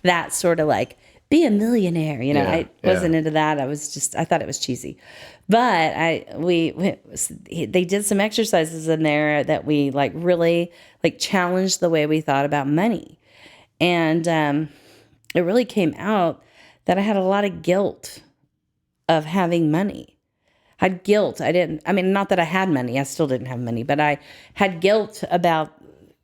that sort of like be a millionaire, I wasn't into that. I thought it was cheesy. But they did some exercises in there that we like really like challenged the way we thought about money. And it really came out that I had a lot of guilt of having money. I had guilt. Not that I had money. I still didn't have money, but I had guilt about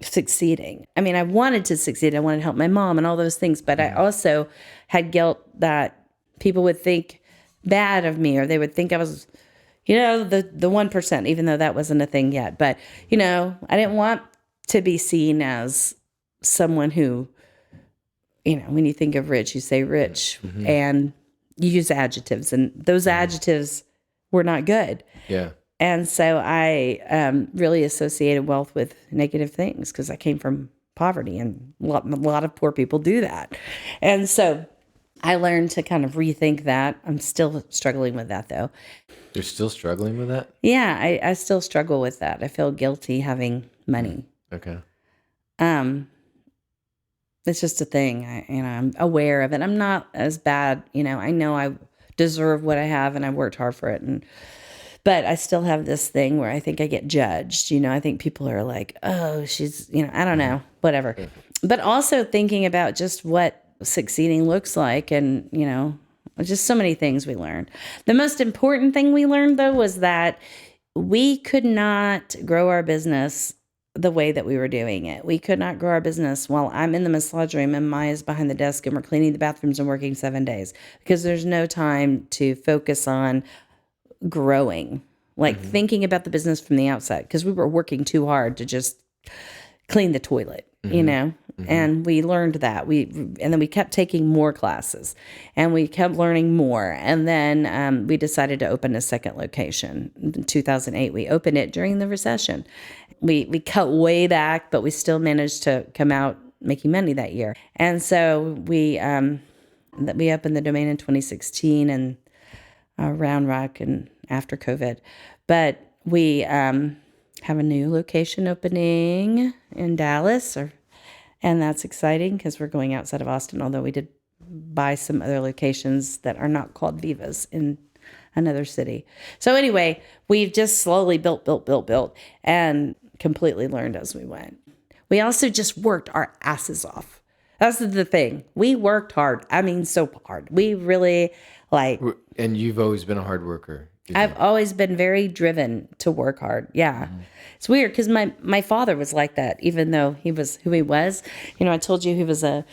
succeeding. I wanted to succeed. I wanted to help my mom and all those things, but I also had guilt that people would think bad of me, or they would think I was, the 1%, even though that wasn't a thing yet. But, I didn't want to be seen as someone who, when you think of rich, you say rich, and you use adjectives, and those adjectives were not good. Yeah. And so I really associated wealth with negative things because I came from poverty, and a lot of poor people do that. And so I learned to kind of rethink that. I'm still struggling with that, though. You're still struggling with that? Yeah, I still struggle with that. I feel guilty having money. Okay. It's just a thing. I'm aware of it. I'm not as bad. I know I deserve what I have, and I worked hard for it. But I still have this thing where I think I get judged. I think people are like, oh, she's, I don't know, whatever. But also thinking about just what succeeding looks like, and, just so many things we learned. The most important thing we learned, though, was that we could not grow our business the way that we were doing it. We could not grow our business while I'm in the massage room and Maya's behind the desk and we're cleaning the bathrooms and working 7 days, because there's no time to focus on growing, like thinking about the business from the outside, because we were working too hard to just clean the toilet, and we learned that and then we kept taking more classes, and we kept learning more. And then we decided to open a second location in 2008. We opened it during the recession. We cut way back, but we still managed to come out making money that year. And so we opened the domain in 2016 and Round Rock and after COVID. But we have a new location opening in Dallas, and that's exciting because we're going outside of Austin, although we did buy some other locations that are not called Vivas in another city. So anyway, we've just slowly built, and completely learned as we went. We also just worked our asses off. That's the thing. We worked hard. I mean, so hard. We really And you've always been a hard worker. I've always been very driven to work hard. Yeah. Mm-hmm. It's weird because my father was like that, even though he was who he was. I told you he was a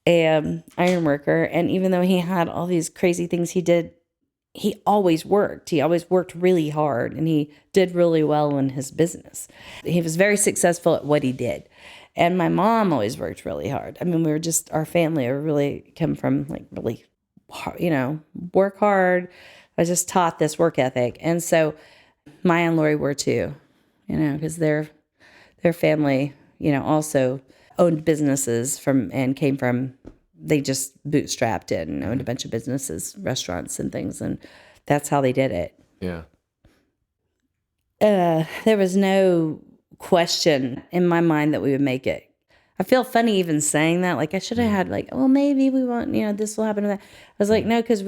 iron worker. And even though he had all these crazy things he did, he always worked. He always worked really hard, and he did really well in his business. He was very successful at what he did. And my mom always worked really hard. I mean, we were just, our family really come from really, work hard. I was just taught this work ethic. And so Maya and Lori were too, because their family, also owned businesses they just bootstrapped it and owned a bunch of businesses, restaurants and things. And that's how they did it. Yeah. There was no question in my mind that we would make it. I feel funny even saying that. Like I should have had maybe we won't, this will happen. I was like, no, because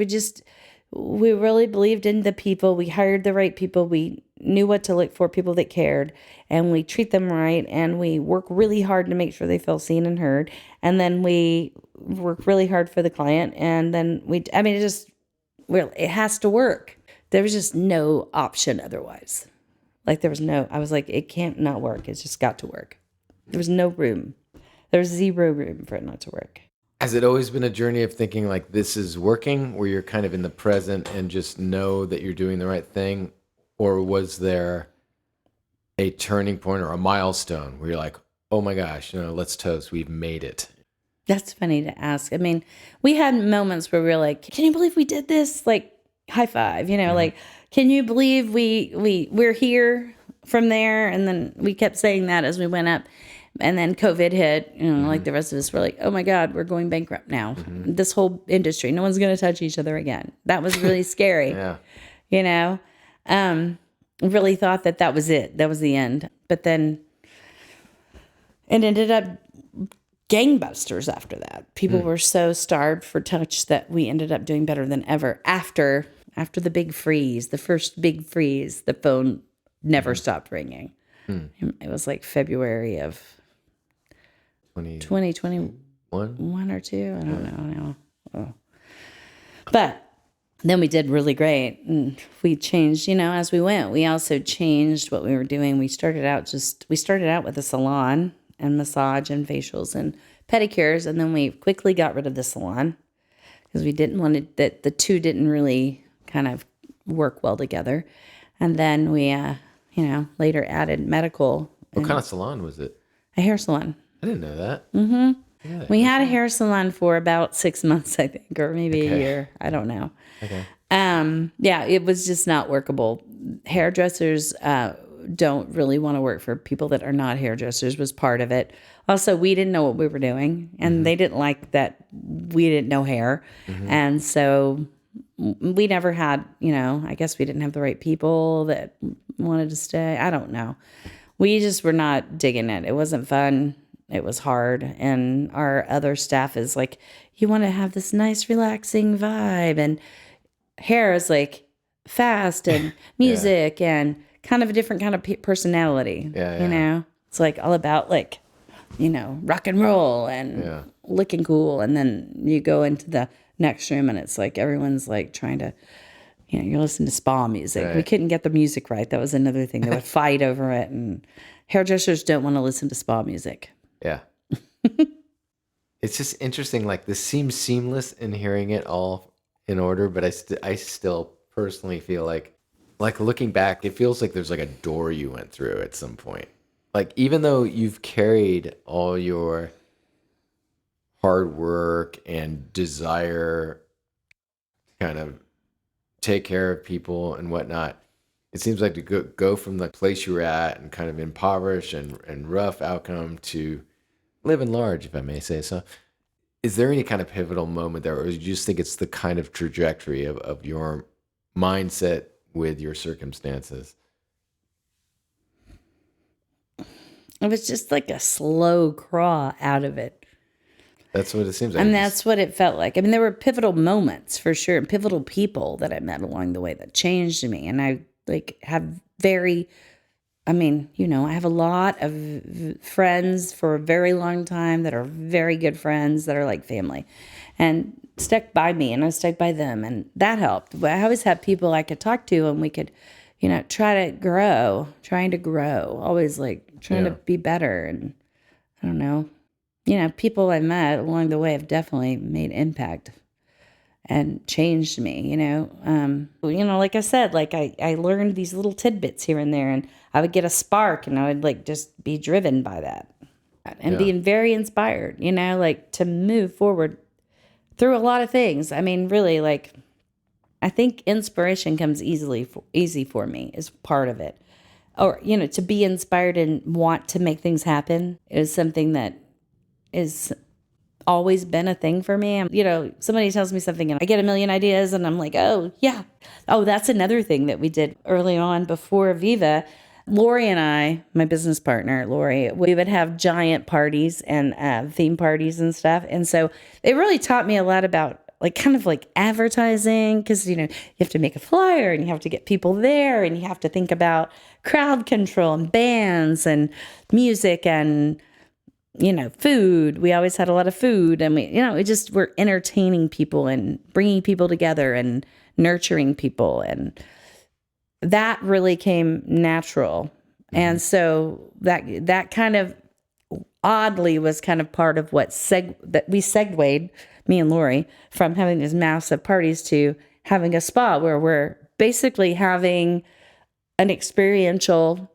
we really believed in the people. We hired the right people. We knew what to look for, people that cared, and we treat them right. And we work really hard to make sure they feel seen and heard. And then we work really hard for the client. And then it has to work. There was just no option otherwise. I was like, it can't not work. It's just got to work. There was no room. There was zero room for it not to work. Has it always been a journey of thinking like this is working, where you're kind of in the present and just know that you're doing the right thing? Or was there a turning point or a milestone where you're like, oh my gosh, let's toast, we've made it? That's funny to ask. I mean, we had moments where we were like, can you believe we did this? Like high five, like, can you believe we're here from there? And then we kept saying that as we went up. And then COVID hit, like the rest of us were like, oh my God, we're going bankrupt now. Mm-hmm. This whole industry, no one's going to touch each other again. That was really scary. Yeah. Really thought that was it. That was the end. But then it ended up gangbusters after that. People were so starved for touch that we ended up doing better than ever. After the big freeze, the first big freeze, the phone never stopped ringing. It was like February of 2021 or two. I don't know. Oh. But then we did really great, and we changed, as we went. We also changed what we were doing. We started out with a salon and massage and facials and pedicures, and then we quickly got rid of the salon because we didn't want it, that the two didn't really kind of work well together. And then we, later added medical. What kind of salon was it? A hair salon. I didn't know that. Mm-hmm. Yeah, we had a hair salon for about 6 months, I think, or maybe a year. I don't know. Okay. It was just not workable. Hairdressers don't really want to work for people that are not hairdressers was part of it. Also, we didn't know what we were doing, and they didn't like that we didn't know hair. Mm-hmm. And so we never had, I guess we didn't have the right people that wanted to stay. I don't know. We just were not digging it. It wasn't fun. It was hard. And our other staff is like, you want to have this nice, relaxing vibe. And hair is like fast and music and kind of a different kind of personality. Yeah. It's like all about like, rock and roll and looking cool. And then you go into the next room and it's like everyone's like trying to, you're listening to spa music. Right. We couldn't get the music right. That was another thing. They would fight over it. And hairdressers don't want to listen to spa music. Yeah. It's just interesting. Like this seems seamless in hearing it all in order, but I still personally feel like looking back, it feels like there's like a door you went through at some point. Like even though you've carried all your hard work and desire to kind of take care of people and whatnot, it seems like to go from the place you were at and kind of impoverished and rough outcome to living large, if I may say so. Is there any kind of pivotal moment there, or do you just think it's the kind of trajectory of your mindset with your circumstances? It was just like a slow crawl out of it. That's what it seems like. And that's what it felt like. I mean, there were pivotal moments for sure, and pivotal people that I met along the way that changed me. And I have I have a lot of friends for a very long time that are very good friends that are like family and stuck by me, and I stuck by them, and that helped. But I always had people I could talk to, and we could, trying to grow, always like trying to be better. And I don't know, people I met along the way have definitely made impact and changed me, like I said, like I learned these little tidbits here and there, and I would get a spark and I would like just be driven by that and being very inspired, like to move forward through a lot of things. I mean, really, like, I think inspiration comes easy for me is part of it. Or, to be inspired and want to make things happen is something that is always been a thing for me. Somebody tells me something and I get a million ideas and I'm like, oh, yeah. Oh, that's another thing that we did early on before Viva. Lori and I, my business partner, Lori, we would have giant parties and theme parties and stuff. And so it really taught me a lot about kind of advertising, because, you have to make a flyer and you have to get people there and you have to think about crowd control and bands and music and food. We always had a lot of food, and we're entertaining people and bringing people together and nurturing people. And that really came natural. And so that kind of oddly was kind of part of what that we segued, me and Lori, from having these massive parties to having a spa where we're basically having an experiential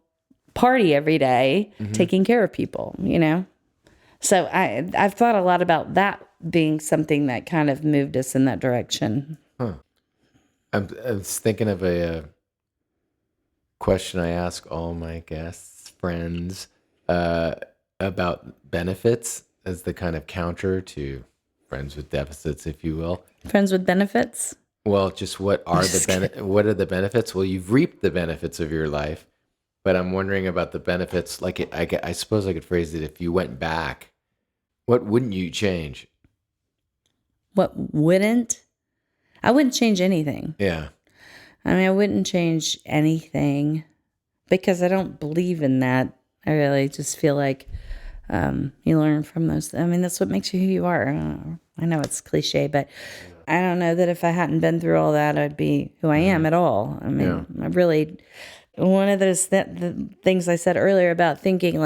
party every day, taking care of people, So I've thought a lot about that being something that kind of moved us in that direction. Huh. I was thinking of a question I ask all my guests, friends, about benefits as the kind of counter to friends with deficits, if you will. Friends with benefits? Well, just what are the benefits? Well, you've reaped the benefits of your life, but I'm wondering about the benefits. I suppose I could phrase it: if you went back, what wouldn't you change? What wouldn't? I wouldn't change anything. Yeah. I mean, I wouldn't change anything because I don't believe in that. I really just feel like you learn from those. I mean, that's what makes you who you are. I know it's cliche, but I don't know that if I hadn't been through all that, I'd be who I am at all. I mean, I really, one of those the things I said earlier about thinking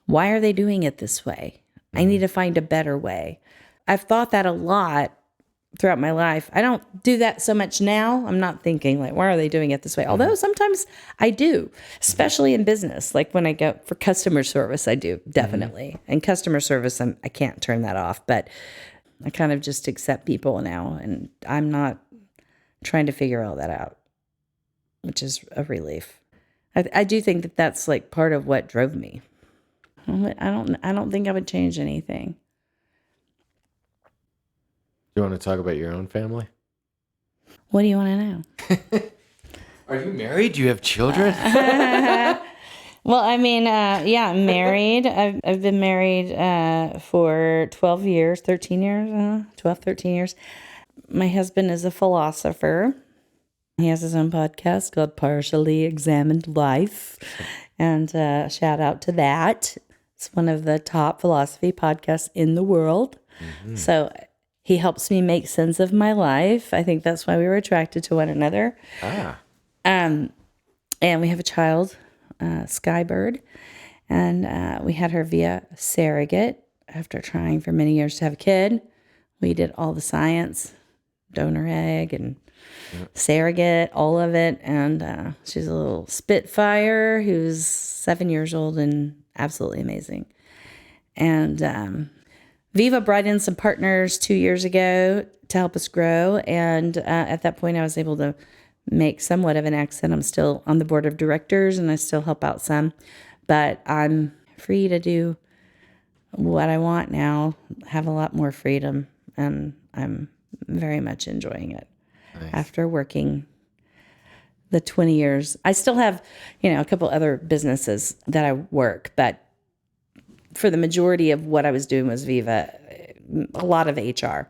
why are they doing it this way? I need to find a better way. I've thought that a lot throughout my life. I don't do that so much now. I'm not thinking why are they doing it this way? Although sometimes I do, especially in business. Like when I go for customer service, I do definitely. And customer service, I can't turn that off, but I kind of just accept people now, and I'm not trying to figure all that out, which is a relief. I do think that that's part of what drove me. I don't think I would change anything. Do you want to talk about your own family? What do you want to know? Are you married? Do you have children? Well, I mean, I'm married. I've been married for 13 years. My husband is a philosopher. He has his own podcast called Partially Examined Life. And shout out to that. It's one of the top philosophy podcasts in the world. Mm-hmm. So he helps me make sense of my life. I think that's why we were attracted to one another. And we have a child, Skybird. And we had her via surrogate after trying for many years to have a kid. We did all the science, donor egg and surrogate, all of it. And she's a little Spitfire who's 7 years old and absolutely amazing. And Viva brought in some partners 2 years ago to help us grow. And at that point, I was able to make somewhat of an exit. I'm still on the board of directors and I still help out some. But I'm free to do what I want now, have a lot more freedom. And I'm very much enjoying it. Nice. After working the 20 years. I still have, a couple other businesses that I work, but for the majority of what I was doing was Viva, a lot of HR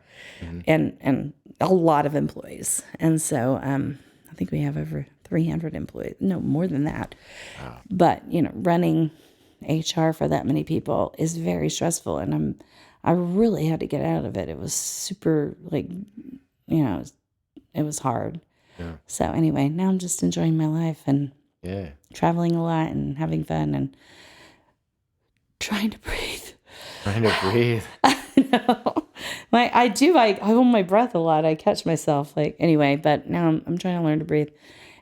and a lot of employees. And so I think we have over 300 employees. No, more than that. Wow. But, running HR for that many people is very stressful. And I really had to get out of it. It was super, it was hard. Yeah. So anyway, now I'm just enjoying my life and traveling a lot and having fun and trying to breathe. Trying to breathe. I know. I hold my breath a lot. I catch myself anyway, but now I'm trying to learn to breathe.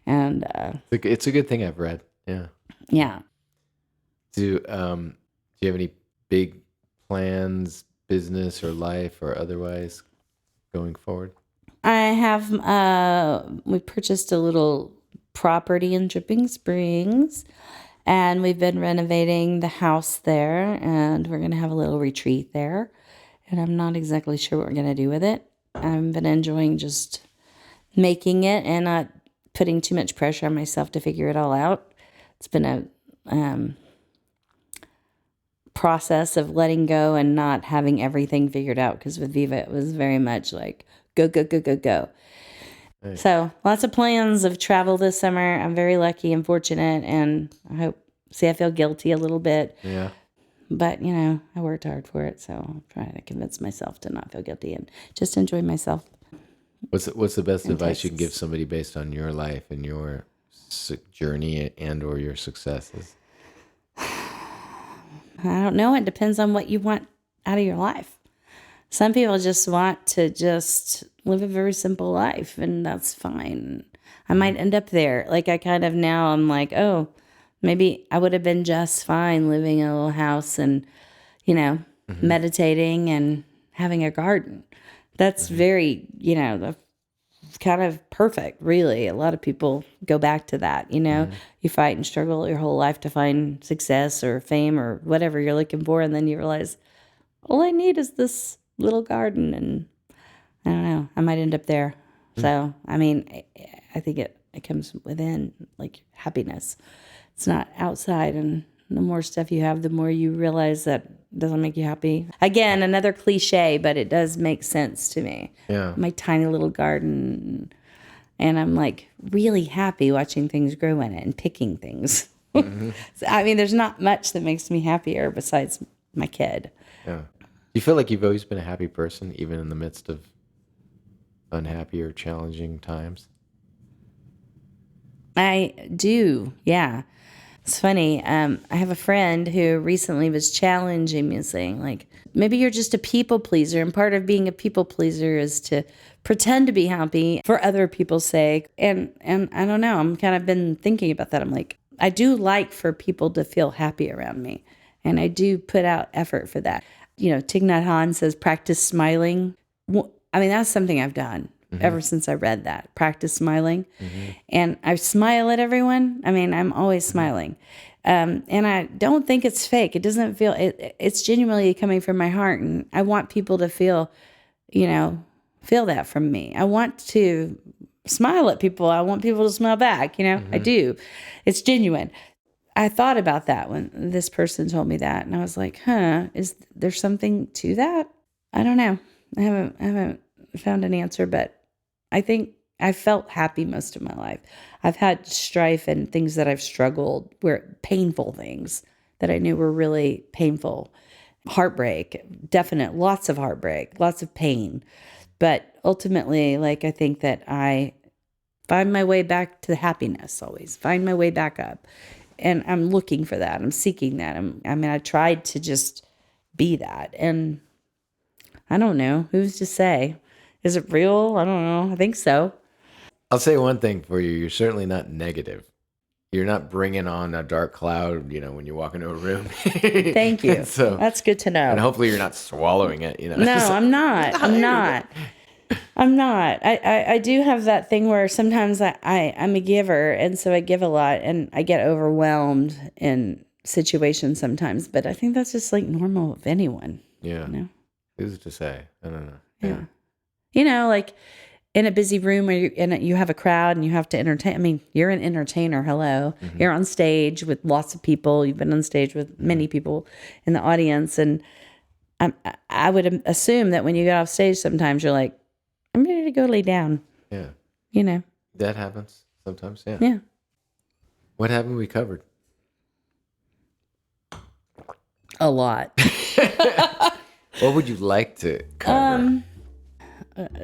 And it's a good thing, I've read. Yeah. Yeah. Do you have any big plans, business or life or otherwise, going forward? I have, we purchased a little property in Dripping Springs, and we've been renovating the house there, and we're going to have a little retreat there. And I'm not exactly sure what we're going to do with it. I've been enjoying just making it and not putting too much pressure on myself to figure it all out. It's been a process of letting go and not having everything figured out, because with Viva, it was very much like, go, go, go, go, go. Nice. So lots of plans of travel this summer. I'm very lucky and fortunate, and I feel guilty a little bit. Yeah. But, I worked hard for it, so I'm trying to convince myself to not feel guilty and just enjoy myself. What's the best in advice you can give Texas. somebody based on your life and your journey and or your successes? I don't know. It depends on what you want out of your life. Some people just want to just live a very simple life, and that's fine. I might end up there. I'm like, oh, maybe I would have been just fine living in a little house and, meditating and having a garden. That's very, kind of perfect, really. A lot of people go back to that, You fight and struggle your whole life to find success or fame or whatever you're looking for, and then you realize, all I need is this little garden, and I don't know, I might end up there. So, I think it comes within, like happiness. It's not outside, and the more stuff you have, the more you realize that doesn't make you happy. Again, another cliche, but it does make sense to me. Yeah. My tiny little garden, and I'm like really happy watching things grow in it and picking things. So, there's not much that makes me happier besides my kid. Yeah. Do you feel like you've always been a happy person, even in the midst of unhappy or challenging times? I do, yeah. It's funny. I have a friend who recently was challenging me and saying, like, maybe you're just a people pleaser, and part of being a people pleaser is to pretend to be happy for other people's sake. And I don't know. I'm kind of been thinking about that. I'm like, I do like for people to feel happy around me, and I do put out effort for that. Thich Nhat Hanh says, practice smiling. That's something I've done. Ever since I read that, practice smiling. And I smile at everyone. I'm always smiling. And I don't think it's fake. It doesn't feel, it's genuinely coming from my heart. And I want people to feel that from me. I want to smile at people. I want people to smile back. I do. It's genuine. I thought about that when this person told me that. And I was like, is there something to that? I don't know. I haven't found an answer, but I think I felt happy most of my life. I've had strife and things that I've struggled, painful things that I knew were really painful. Heartbreak, lots of heartbreak, lots of pain. But ultimately, I think that I find my way back to happiness always, find my way back up. And I'm looking for that. I'm seeking that. I tried to just be that. And I don't know. Who's to say? Is it real? I don't know. I think so. I'll say one thing for you. You're certainly not negative. You're not bringing on a dark cloud, when you walk into a room. Thank you. So that's good to know. And hopefully you're not swallowing it, No, I'm not. I'm not. I do have that thing where sometimes I'm a giver, and so I give a lot, and I get overwhelmed in situations sometimes. But I think that's just normal of anyone. Yeah. Who's to say? I don't know. Yeah. in a busy room where you have a crowd and you have to entertain. I mean, you're an entertainer. Hello. You're on stage with lots of people. You've been on stage with many people in the audience. And I would assume that when you get off stage, sometimes you're like, I'm ready to go lay down. Yeah. You know? That happens sometimes. Yeah. Yeah. What haven't we covered? A lot. What would you like to cover?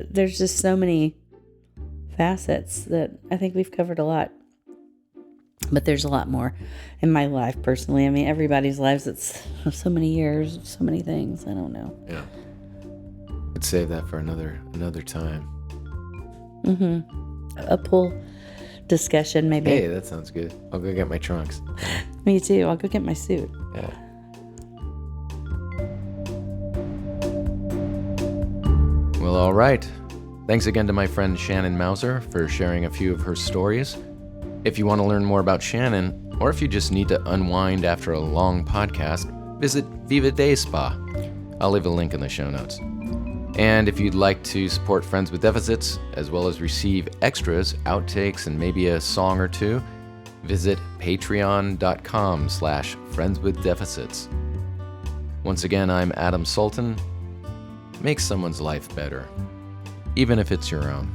There's just so many facets that I think we've covered a lot. But there's a lot more in my life personally. I mean, everybody's lives, it's so many years, so many things. I don't know. Yeah. Let's save that for another time. A pool discussion, maybe. Hey, that sounds good. I'll go get my trunks. Me too. I'll go get my suit. Yeah. Well, all right. Thanks again to my friend Shannon Mouser for sharing a few of her stories. If you want to learn more about Shannon, or if you just need to unwind after a long podcast, visit Viva Day Spa. I'll leave a link in the show notes. And if you'd like to support Friends with Deficits, as well as receive extras, outtakes, and maybe a song or two, visit patreon.com/friendswithdeficits. Once again, I'm Adam Sultan. Make someone's life better, even if it's your own.